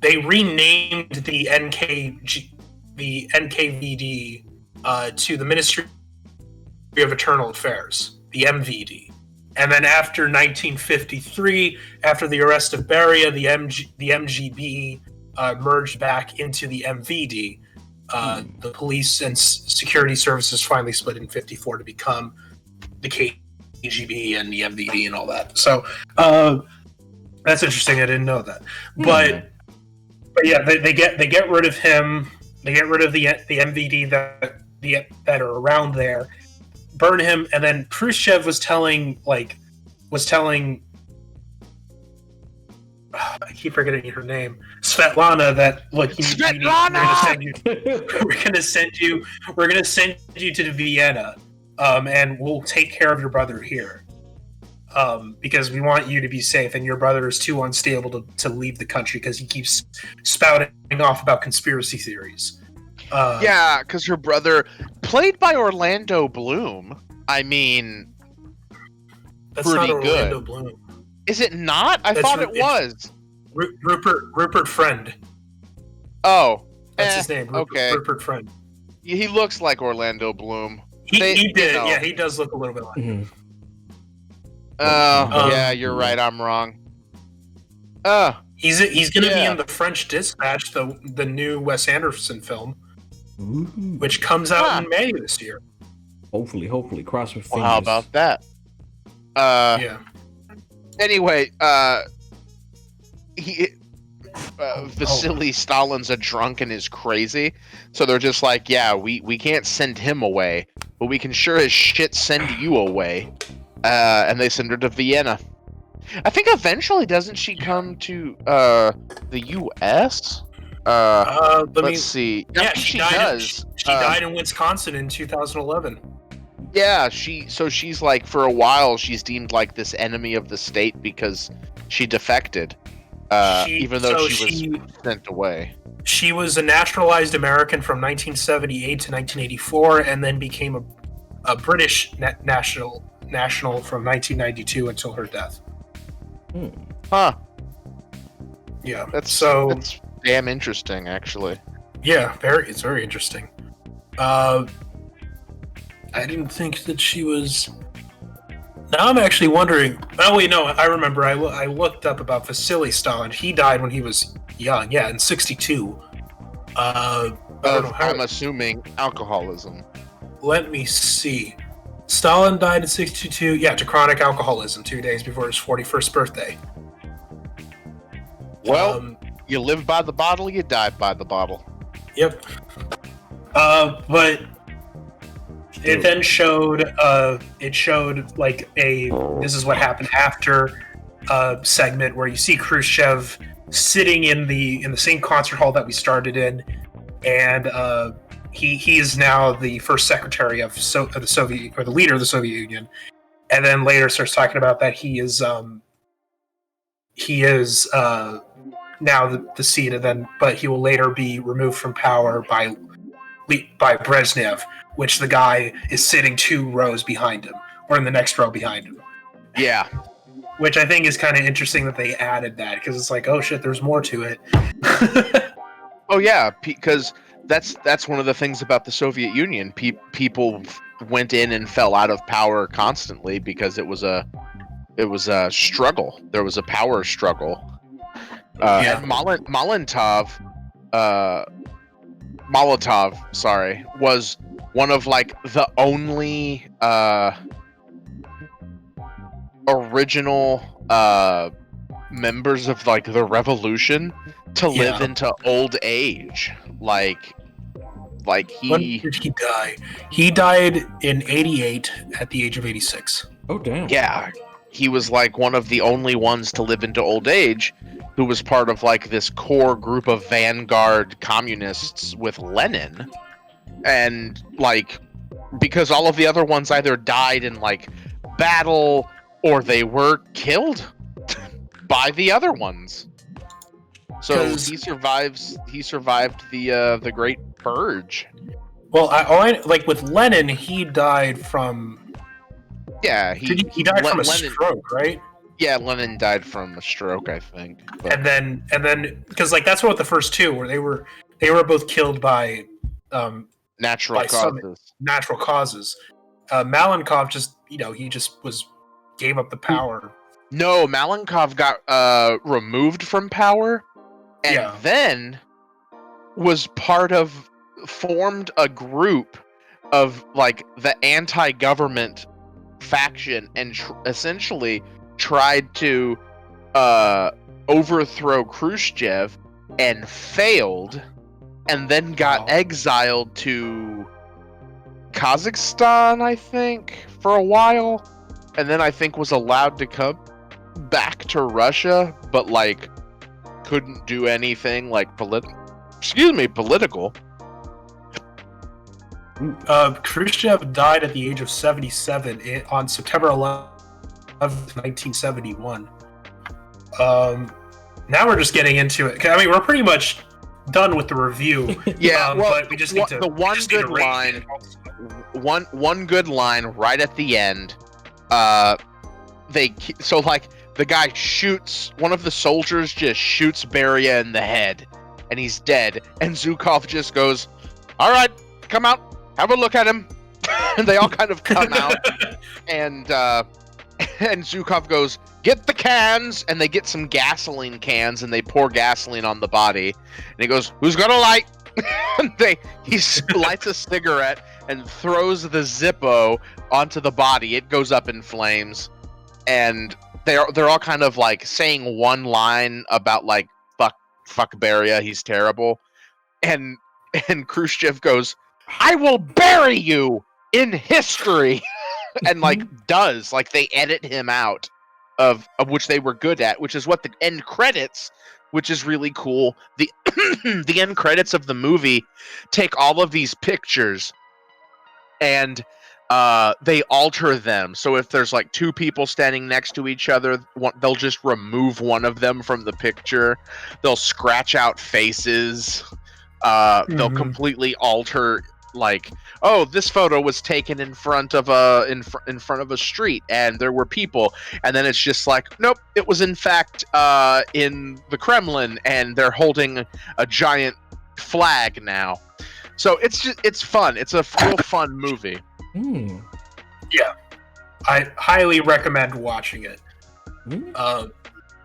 They renamed the NKVD to the Ministry of Internal Affairs, the MVD. And then after 1953, after the arrest of Beria, the MGB merged back into the MVD. The police and security services finally split in 54 to become the KGB and the MVD and all that. So that's interesting. I didn't know that. But yeah, they get rid of him. They get rid of the MVD that are around there, burn him, and then Khrushchev was telling I keep forgetting her name, Svetlana, that look, we're gonna send you to Vienna, and we'll take care of your brother here, because we want you to be safe, and your brother is too unstable to leave the country because he keeps spouting off about conspiracy theories. Yeah, because her brother, played by Orlando Bloom, I mean, that's pretty not Orlando good. Bloom. Is it not? I thought it was. Rupert Friend. Oh, that's his name. Okay, Rupert Friend. He looks like Orlando Bloom. He did. You know. Yeah, he does look a little bit like him. Yeah, you're right. I'm wrong. He's going to be in the French Dispatch, the new Wes Anderson film, which comes out in May this year. Hopefully, cross my fingers. Well, how about that? Yeah. Anyway, Vasily Stalin's a drunk and is crazy, so they're just like, yeah, we can't send him away, but we can sure as shit send you away. And they send her to Vienna. I think eventually, doesn't she come to the U.S.? Let's see. Yeah, she died does. She died in Wisconsin in 2011. Yeah, she's like, for a while she's deemed like this enemy of the state because she defected, even though she was sent away. She was a naturalized American from 1978 to 1984, and then became a British national from 1992 until her death. Huh. Yeah, that's damn interesting, actually. Yeah, it's very interesting. I didn't think that she was. Now I'm actually wondering. Oh wait, no, I remember. I looked up about Vasily Stalin. He died when he was young. Yeah, in 62. I'm assuming alcoholism. Let me see. Stalin died in 62. Yeah, to chronic alcoholism 2 days before his 41st birthday. Well, you live by the bottle, you die by the bottle. Yep. But it then showed. It showed like this is what happened after segment where you see Khrushchev sitting in the same concert hall that we started in, and he is now the first secretary of the Soviet, or the leader of the Soviet Union, and then later starts talking about that he is now the seat, and then but he will later be removed from power by by Brezhnev, which the guy is sitting 2 rows behind him, or in the next row behind him. Yeah. Which I think is kind of interesting that they added that, because it's like, oh shit, there's more to it. Oh yeah, because that's one of the things about the Soviet Union. People went in and fell out of power constantly because it was a struggle. There was a power struggle. And Molotov, sorry, was one of like the only original members of like the revolution to live into old age. Like he. When did he die? He died in '88 at the age of 86. Oh damn. Yeah, he was like one of the only ones to live into old age, who was part of like this core group of vanguard communists with Lenin, and like because all of the other ones either died in like battle or they were killed by the other ones. So he survived the Great Purge. Well, I like with Lenin, he died from. Yeah, he died from a stroke, right? Yeah, Lenin died from a stroke, I think. But... And then, because like that's what the first 2 were. They were both killed by natural causes. Natural causes. Malenkov just he just gave up the power. No, Malenkov got removed from power, and then formed a group of like the anti-government faction and essentially tried to overthrow Khrushchev and failed, and then got exiled to Kazakhstan, I think, for a while, and then I think was allowed to come back to Russia, but like couldn't do anything like political. Khrushchev died at the age of 77 on September 11th, 1971. Now we're just getting into it. I mean, we're pretty much done with the review. Yeah, but we just need to. The one good line. One good line right at the end. The guy shoots one of the soldiers. Just shoots Beria in the head, and he's dead. And Zhukov just goes, "All right, come out, have a look at him." And they all kind of come out, and Zhukov goes, "Get the cans," and they get some gasoline cans, and they pour gasoline on the body, and he goes, "Who's gonna light?" And he lights a cigarette and throws the Zippo onto the body. It goes up in flames, and they're all kind of like saying one line about like fuck Beria, he's terrible, and Khrushchev goes, "I will bury you in history." And like does like they edit him out of which they were good at, which is what the end credits, which is really cool. The the end credits of the movie take all of these pictures and they alter them. So if there's like 2 people standing next to each other, they'll just remove one of them from the picture. They'll scratch out faces. They'll completely alter. Like, oh, this photo was taken in front of a front of a street, and there were people, and then it's just like, nope, it was in fact in the Kremlin, and they're holding a giant flag now. So it's fun. It's a real fun movie. Yeah, I highly recommend watching it.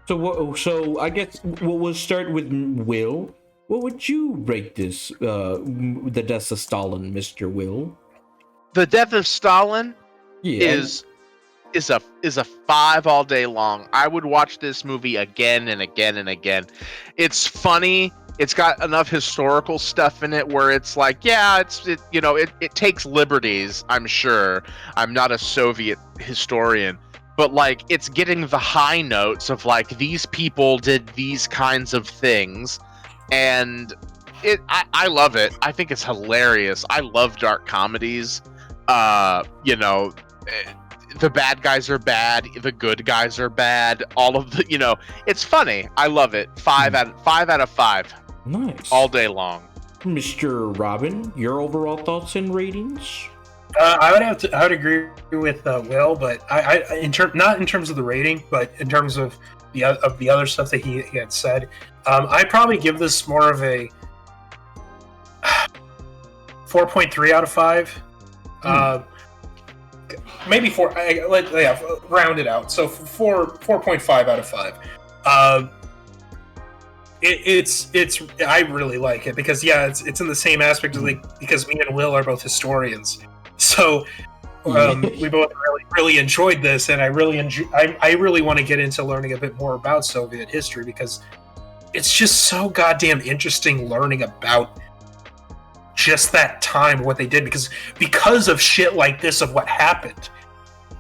So I guess we'll start with Will. What would you rate this, The Death of Stalin, Mr. Will? The Death of Stalin is a 5 all day long. I would watch this movie again and again and again. It's funny. It's got enough historical stuff in it where it's like, yeah, it takes liberties, I'm sure. I'm not a Soviet historian. But like, it's getting the high notes of like, these people did these kinds of things. And I love it. I think it's hilarious. I love dark comedies. The bad guys are bad, the good guys are bad. All of the, it's funny. I love it. 5 out of 5. Nice. All day long. Mr. Robin, your overall thoughts and ratings? I would agree with Will, but not in terms of the rating, but in terms of the other stuff that he had said. I'd probably give this more of a 4.3 out of 5. Maybe 4. Round it out. So 4.5 out of 5. It's I really like it because it's in the same aspect of because me and Will are both historians, so we both really enjoyed this, and I really want to get into learning a bit more about Soviet history because it's just so goddamn interesting learning about just that time, what they did, because of shit like this, of what happened.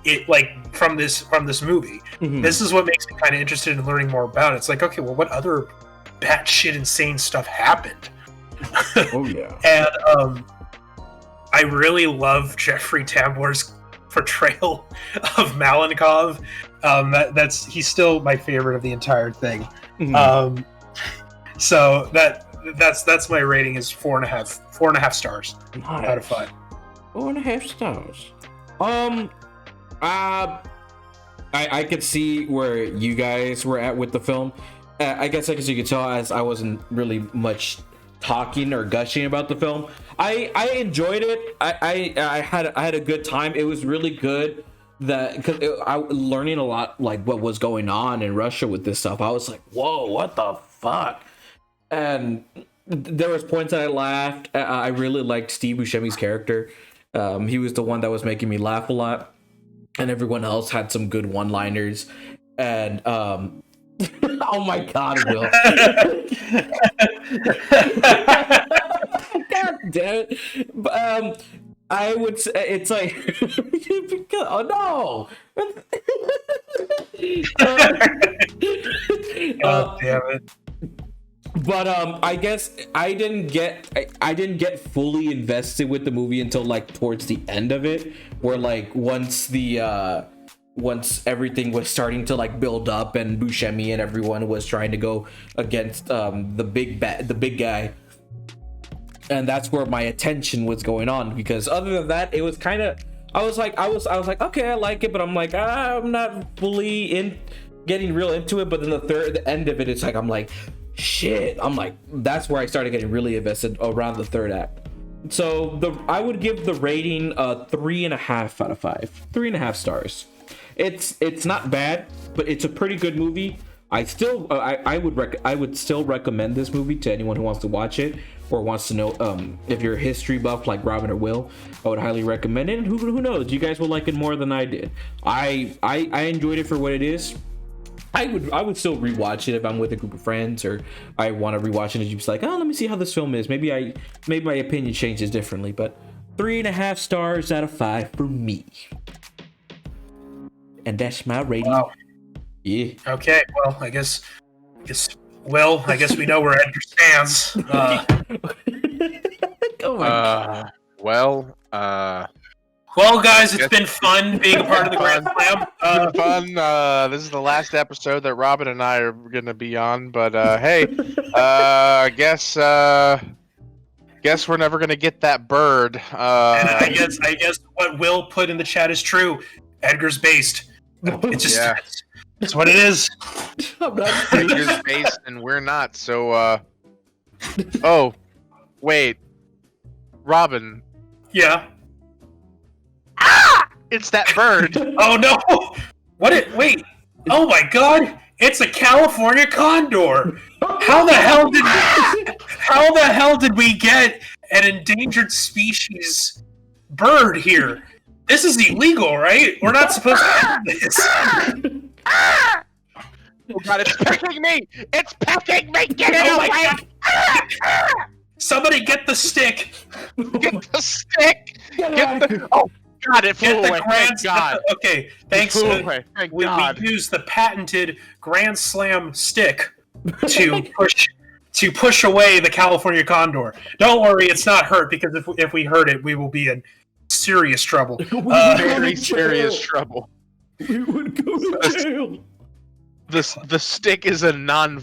It from this movie, this is what makes me kind of interested in learning more about it. It's like, okay, well, what other batshit insane stuff happened? Oh yeah. And I really love Jeffrey Tambor's portrayal of Malenkov. He's still my favorite of the entire thing. So that's my rating is 4.5 stars out of 5. 4.5 stars. I could see where you guys were at with the film. I guess as you could tell, as I wasn't really much talking or gushing about the film, I enjoyed it. I had a good time. It was really good because I was learning a lot, like what was going on in Russia with this stuff. I was like, whoa, what the fuck? And there was points that I laughed. I really liked Steve Buscemi's character. He was the one that was making me laugh a lot, and everyone else had some good one-liners. And oh my god, Will. God damn it. I would say it's like oh no. God damn it. But I guess I didn't get fully invested with the movie until like towards the end of it, where like once everything was starting to like build up and Buscemi and everyone was trying to go against the big guy, and that's where my attention was going on. Because other than that, it was kind of I was like okay, I like it, but I'm like I'm not fully getting real into it. But then the end of it, it's like I'm like shit. I'm like that's where I started getting really invested around the third act. So I would give the rating 3.5 out of 5, 3.5 stars. It's not bad, but it's a pretty good movie. I would still recommend this movie to anyone who wants to watch it or wants to know if you're a history buff like Robin or Will. I would highly recommend it, and who knows, you guys will like it more than I did. I enjoyed it for what it is. I would still rewatch it if I'm with a group of friends or I want to rewatch it and just like, oh, let me see how this film is. Maybe my opinion changes differently, but 3.5 stars out of 5 for me. And that's my rating. Wow. Yeah. Okay. Well, I guess we know where Edgar stands. Well, guys, it's been fun being a part of the Grand Slam. Fun. This is the last episode that Robin and I are going to be on, but hey, guess we're never going to get that bird. And I guess what Will put in the chat is true. Edgar's based. It's just it's what it is. Edgar's based and we're not. So oh, wait. Robin. Yeah. Ah! It's that bird. Oh no! Wait! Oh my god! It's a California condor. How the hell did we get an endangered species bird here? This is illegal, right? We're not supposed to have this. Oh god, it's pecking me! It's pecking me! Get it away! Somebody get the stick! Get the stick! Oh god, it flew away! Thank god! Okay, thanks. We used the patented Grand Slam stick to push away the California condor. Don't worry, it's not hurt, because if we hurt it, we will be in serious trouble. Very serious trouble. We would go to jail. the stick is a non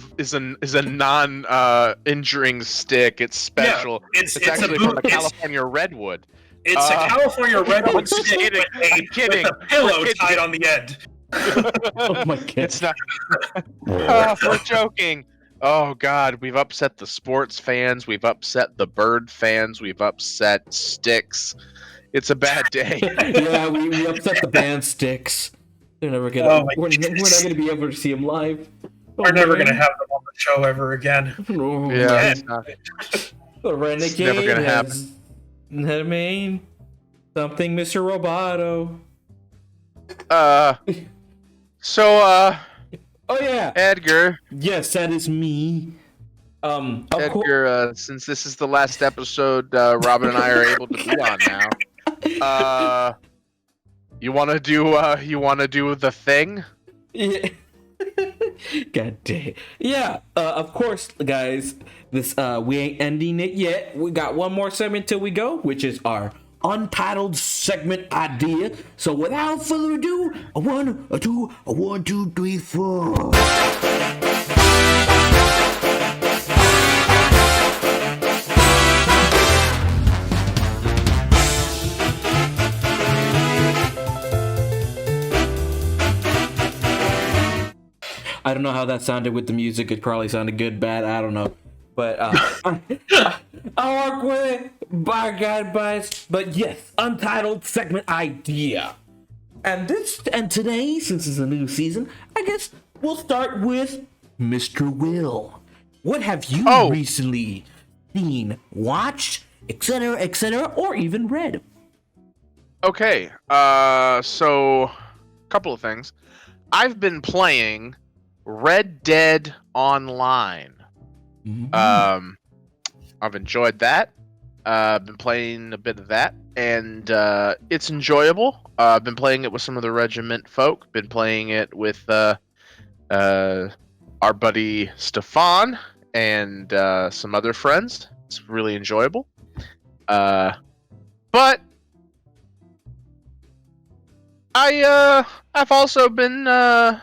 injuring stick. It's special. Yeah, it's it's a actually boot- from a it's- California redwood. It's a California redwood I'm just stick kidding. I'm kidding. with a pillow We're kidding. tied on the end. Oh my god. It's not. We're joking. Oh God, we've upset the sports fans. We've upset the bird fans. We've upset Sticks. It's a bad day. Yeah, we upset the band Sticks. They're never gonna. Oh my we're not goodness. gonna be able to see them live. We're never gonna have them on the show ever again. Oh, Yeah, man. it's not. The renegade never gonna has- I mean, something, Mr. Roboto. So, Oh yeah. Edgar, Yes, that is me. Of course. Edgar, since this is the last episode Robin and I are able to be on now, you want to do the thing? Yeah. God damn. Yeah, of course, guys. This we ain't ending it yet. We got one more segment till we go, which is our untitled segment idea. So without further ado, a one, a two, three, four. I don't know how that sounded with the music. It probably sounded good, bad. I don't know. But I work with it. By God, bias. But yes, untitled segment idea. And today, since it's a new season, I guess we'll start with Mr. Will. What have you recently seen, watched, etc., or even read? Okay, so a couple of things. I've been playing Red Dead Online. I've enjoyed that. Been playing a bit of that, and it's enjoyable. I've been playing it with some of the regiment folk. Been playing it with our buddy Stefan and some other friends. It's really enjoyable. But I've also been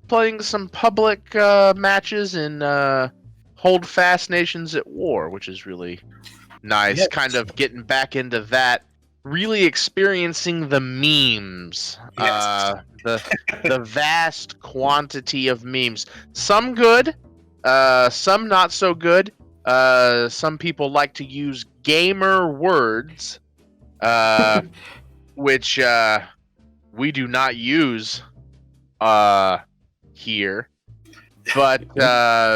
playing some public matches in Hold Fast Nations at War, which is really nice. Yes. Kind of getting back into that, really experiencing the memes, Yes. the vast quantity of memes. Some good, some not so good. Some people like to use gamer words, which we do not use here. But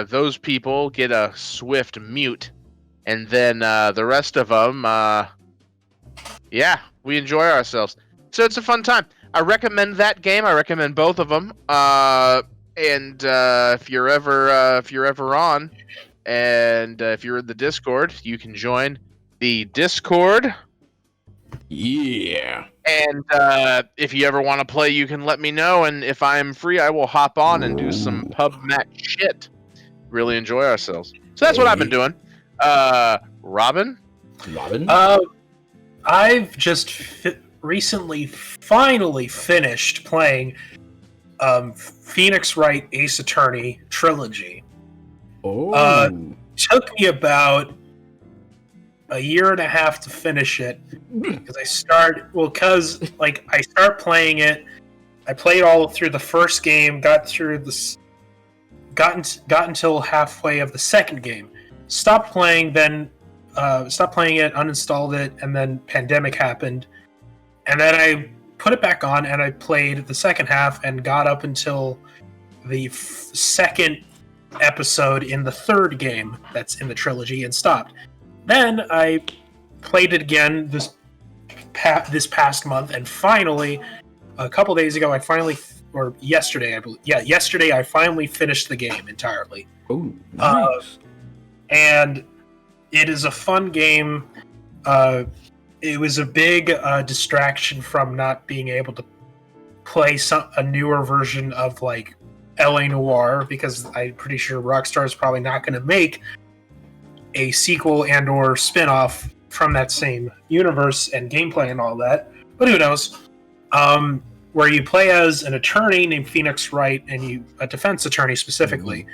those people get a swift mute, and then the rest of them, yeah, we enjoy ourselves. So it's a fun time. I recommend that game. I recommend both of them. And if you're ever on, and if you're in the Discord, you can join the Discord. Yeah. And if you ever want to play, you can let me know. And if I'm free, I will hop on and do some pub match shit. Really enjoy ourselves. So that's what I've been doing. Robin? I've just recently finally finished playing Phoenix Wright Ace Attorney trilogy. Took me about a year and a half to finish it because I start playing it. I played all through the first game, got until halfway of the second game, stopped playing it, uninstalled it, and then pandemic happened, and then I put it back on and I played the second half and got up until the second episode in the third game that's in the trilogy and stopped. Then I played it again this past month, and finally, a couple days ago, yesterday, I believe. Yeah, yesterday I finally finished the game entirely. Oh, nice. And it is a fun game. It was a big distraction from not being able to play a newer version of like LA Noire, because I'm pretty sure Rockstar is probably not going to make a sequel and or spin-off from that same universe and gameplay and all that, but who knows. where you play as an attorney named Phoenix Wright, and a defense attorney specifically,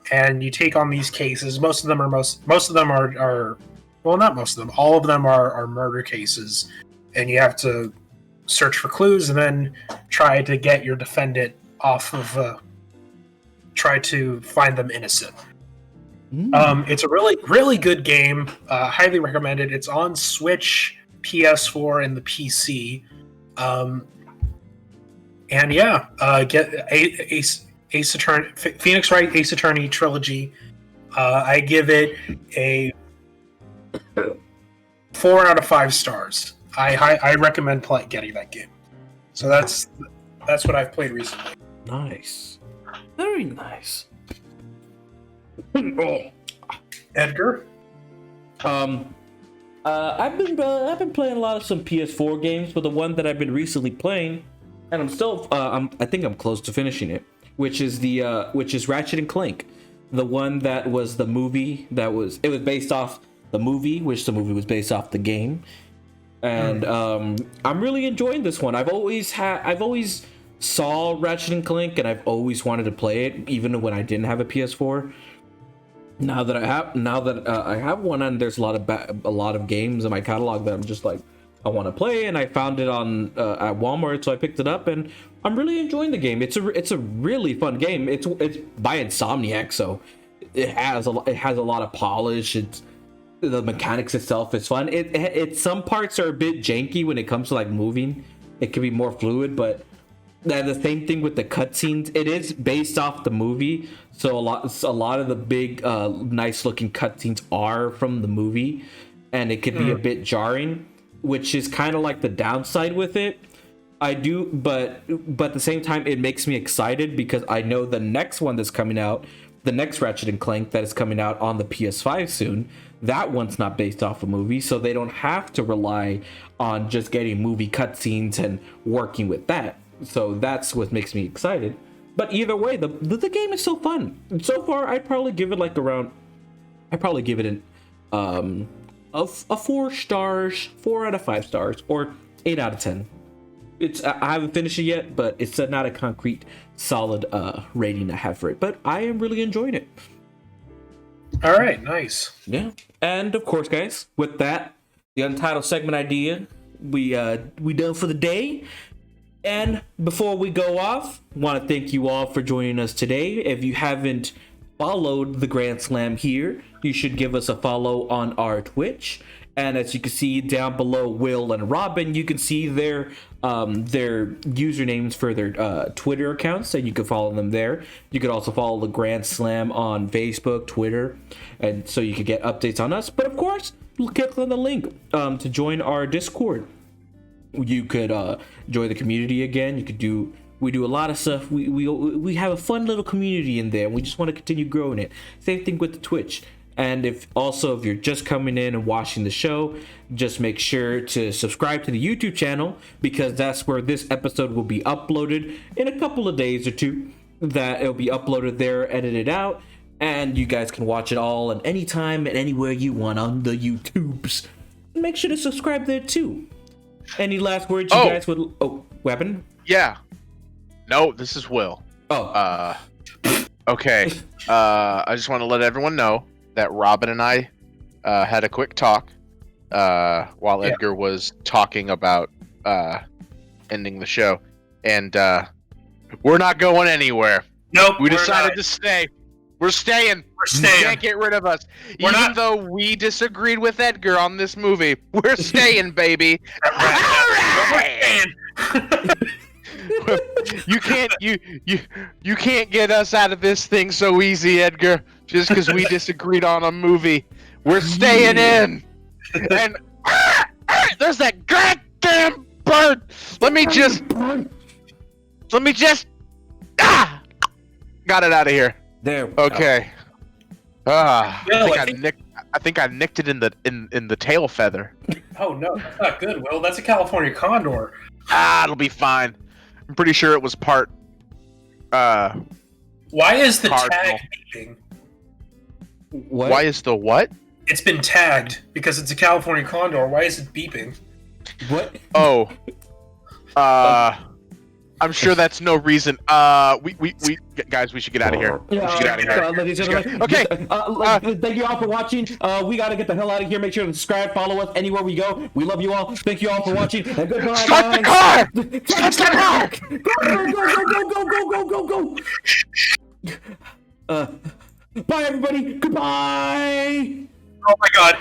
and you take on these cases. Most of them are well, not most of them. All of them are murder cases, and you have to search for clues and then try to get your defendant off of. Try to find them innocent. It's a really, really good game. Highly recommended. It's on Switch, PS4, and the PC. And yeah, get Ace Attorney, Phoenix Wright Ace Attorney trilogy. I give it a 4 out of 5 stars. I recommend getting that game. So that's what I've played recently. Nice, very nice. Edgar. I've been playing a lot of some PS4 games, but the one that I've been recently playing, and I'm still I think I'm close to finishing it, which is Ratchet and Clank, the one that was the movie it was based off the movie, which the movie was based off the game, and I'm really enjoying this one. I've always saw Ratchet and Clank, and I've always wanted to play it, even when I didn't have a PS4. Now that I have one, and there's a lot of games in my catalog that I'm just like, I want to play, and I found it on at Walmart, so I picked it up, and I'm really enjoying the game. It's a really fun game. It's by Insomniac, so it has a lot of polish. The mechanics itself is fun. It some parts are a bit janky when it comes to like moving. It can be more fluid, but the same thing with the cutscenes. It is based off the movie, so a lot of the big, nice looking cutscenes are from the movie, and it could be a bit jarring, which is kind of like the downside with it. But at the same time, it makes me excited because I know the next one that's coming out, the next Ratchet and Clank that is coming out on the PS5 soon, that one's not based off a movie, so they don't have to rely on just getting movie cutscenes and working with that. So that's what makes me excited. But either way, the game is so fun. So far, I'd probably give it a 4 stars, 4 out of 5 stars, or 8 out of 10. I haven't finished it yet, but it's not a concrete, solid rating I have for it. But I am really enjoying it. All right, nice. Yeah, and of course, guys, with that, the Untitled segment idea, we done for the day. And before we go off, want to thank you all for joining us today. If you haven't followed the Grand Slam here, you should give us a follow on our Twitch. And as you can see down below, Will and Robin, you can see their usernames for their Twitter accounts, and you can follow them there. You could also follow the Grand Slam on Facebook, Twitter, and so you can get updates on us. But of course, click on the link to join our Discord. You could join the community again. We do a lot of stuff. We have a fun little community in there, and we just want to continue growing it. Same thing with the Twitch. And if you're just coming in and watching the show, just make sure to subscribe to the YouTube channel, because that's where this episode will be uploaded in a couple of days or two. That it'll be uploaded there, edited out, and you guys can watch it all at any time and anywhere you want on the YouTubes. Make sure to subscribe there too. Any last words you guys would... Oh, weapon? Yeah. No, this is Will. Oh. Okay. I just want to let everyone know that Robin and I had a quick talk while Edgar was talking about ending the show. And we're not going anywhere. Nope. We decided to stay. We're staying. You can't get rid of us. Even though we disagreed with Edgar on this movie, we're staying, baby. All right. You can't get us out of this thing so easy, Edgar, just because we disagreed on a movie. We're staying in. And there's that goddamn bird. Let me just got it out of here. There. Okay. I think I nicked it in the tail feather. Oh no, that's not good, Will. That's a California condor. It'll be fine. I'm pretty sure it was part. Why is the cardinal. tag beeping? What? Why is the what? It's been tagged because it's a California condor. Why is it beeping? What? Oh. I'm sure that's no reason. We guys, we should get out of here. We should get out of here. Ladies and gentlemen, Okay. thank you all for watching. We got to get the hell out of here. Make sure to subscribe, follow us anywhere we go. We love you all. Thank you all for watching. And goodbye, Start the guys. car! Start the car! Go. Bye, everybody. Goodbye. Oh my god.